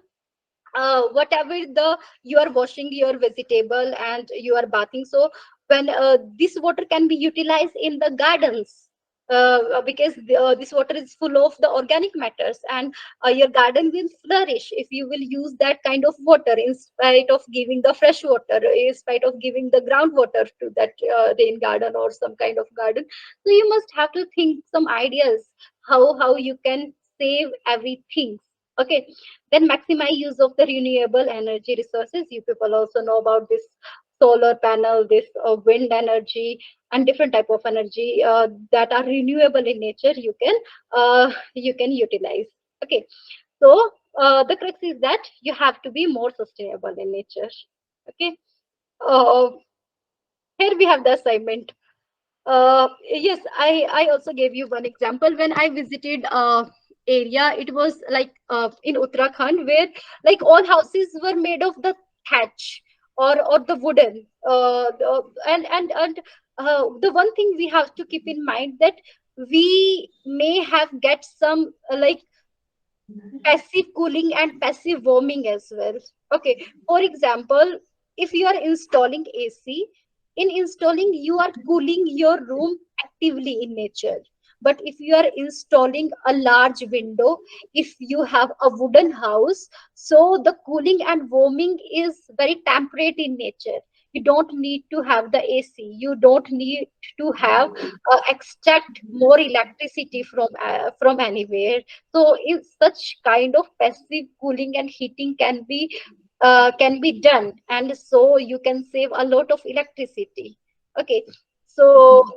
whatever the you are washing your vegetable and you are bathing, so when this water can be utilized in the gardens, because this water is full of the organic matters, and your garden will flourish if you will use that kind of water, in spite of giving the fresh water, in spite of giving the groundwater to that rain garden or some kind of garden. So you must have to think some ideas how you can save everything. Okay. Then maximize use of the renewable energy resources. You people also know about this solar panel, this wind energy, and different type of energy that are renewable in nature. You can utilize. Okay. So the crux is that you have to be more sustainable in nature. Okay. Uh, Here we have the assignment. Yes, I also gave you one example. When I visited area, it was like in Uttarakhand, where like all houses were made of the thatch or the wooden, the one thing we have to keep in mind, that we may have get some like passive cooling and passive warming as well. Okay, for example, if you are installing AC, in installing you are cooling your room actively in nature. But if you are installing a large window, if you have a wooden house, so the cooling and warming is very temperate in nature. You don't need to have the AC. You don't need to have extract more electricity from anywhere. So in such kind of passive cooling and heating can be done, and so you can save a lot of electricity. Okay. So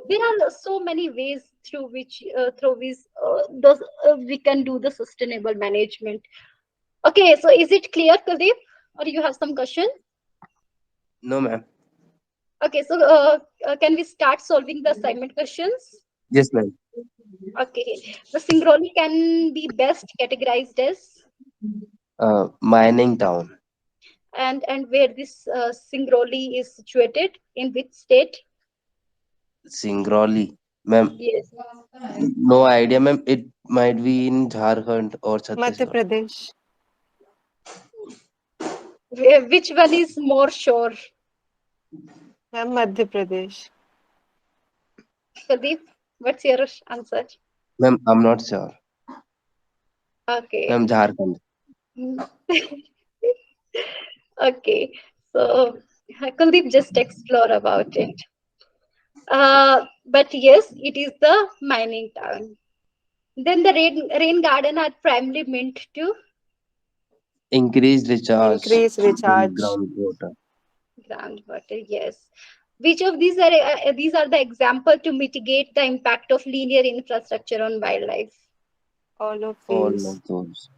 there are so many ways through which those we can do the sustainable management. Okay, so is it clear, Kuldeep, or you have some question? No, ma'am. Okay, so can we start solving the assignment questions? Yes, ma'am. Okay, the Singrauli can be best categorized as, Mining town, and where this Singrauli is situated, in which state? Singrauli. Ma'am, Yes. no idea, ma'am. It might be in Jharkhand or Madhya Chhattisgarh. Pradesh. Which one is more sure? Ma'am, Madhya Pradesh. Kuldeep, what's your answer? Ma'am, I'm not sure. Okay. Ma'am, Jharkhand. Mm. Okay. So Kuldeep, just explore about it. But yes, it is the mining town. Then the rain garden are primarily meant to Increased recharge Increase in recharge. groundwater. groundwater. Yes. Which of these are the example to mitigate the impact of linear infrastructure on wildlife? All of All these. of those.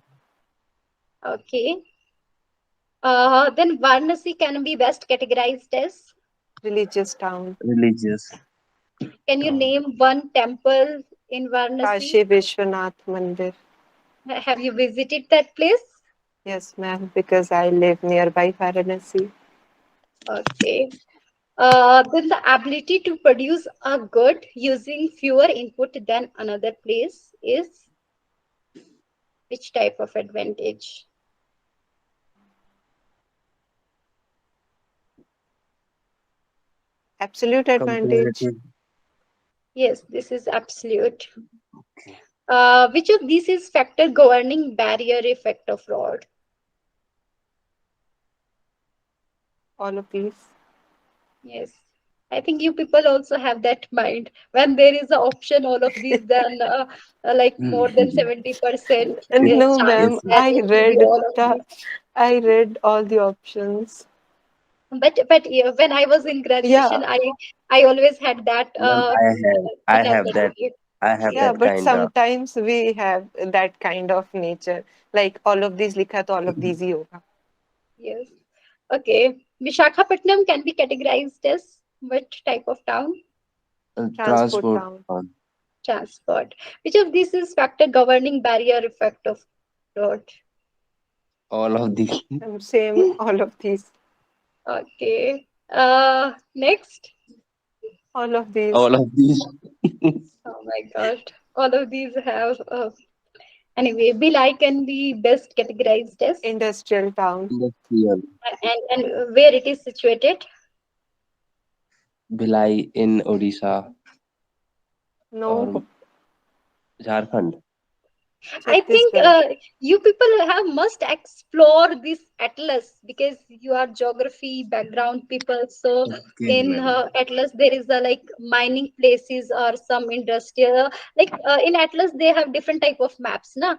Okay. Then Varanasi can be best categorized as. Religious town. Religious Can you town. name one temple in Varanasi? Kashi Vishwanath Mandir. Have you visited that place? Yes, ma'am, because I live nearby Varanasi. Okay. Then the ability to produce a good using fewer input than another place is which type of advantage? Absolute advantage. Comparative. Yes, this is absolute. Okay. Which of these is factor governing barrier effect of rod? All of these. Yes. I think you people also have that mind. When there is an option, all of these, then like more than Hmm. 70% And no, chance ma'am, Yes, that yes. I it will be read all of the these. I read all the options. But yeah, when I was in Yeah, graduation, I always had that Ma'am, I have that, capacity. I have yeah, Yes, that but kind of. sometimes we have that kind of nature. Like all of these likha to all of these hi hoga. yes. Okay. Visakhapatnam can be categorized as what type of town? Transport Transport town. town. Transport. Which of these is factor governing barrier effect of road? All of these. Same, all of these. Okay. Next. All of these. All of these. Oh my God. All of these have. Anyway, Bhilai can be best categorized as, Industrial town. Industrial. and where it is situated. Bhilai in Odisha No, or Jharkhand. I think Chhattisgarh. you people have must explore this atlas because you are geography background people. So Okay, in madam. atlas there is a like mining places or some industrial like in atlas they have different type of maps, na.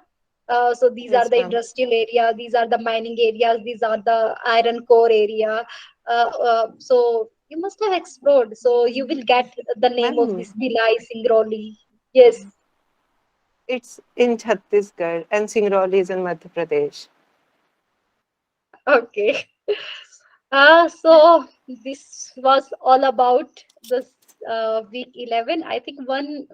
So these are Yes, the ma'am. industrial area, these are the mining areas, these are the iron core area. So you must have explored. So you will get the name of Ma'am, this Bhilai, Singrauli. Yes. it's in Chhattisgarh and Singrauli is in Madhya Pradesh. Okay. So this was all about this week 11. I think one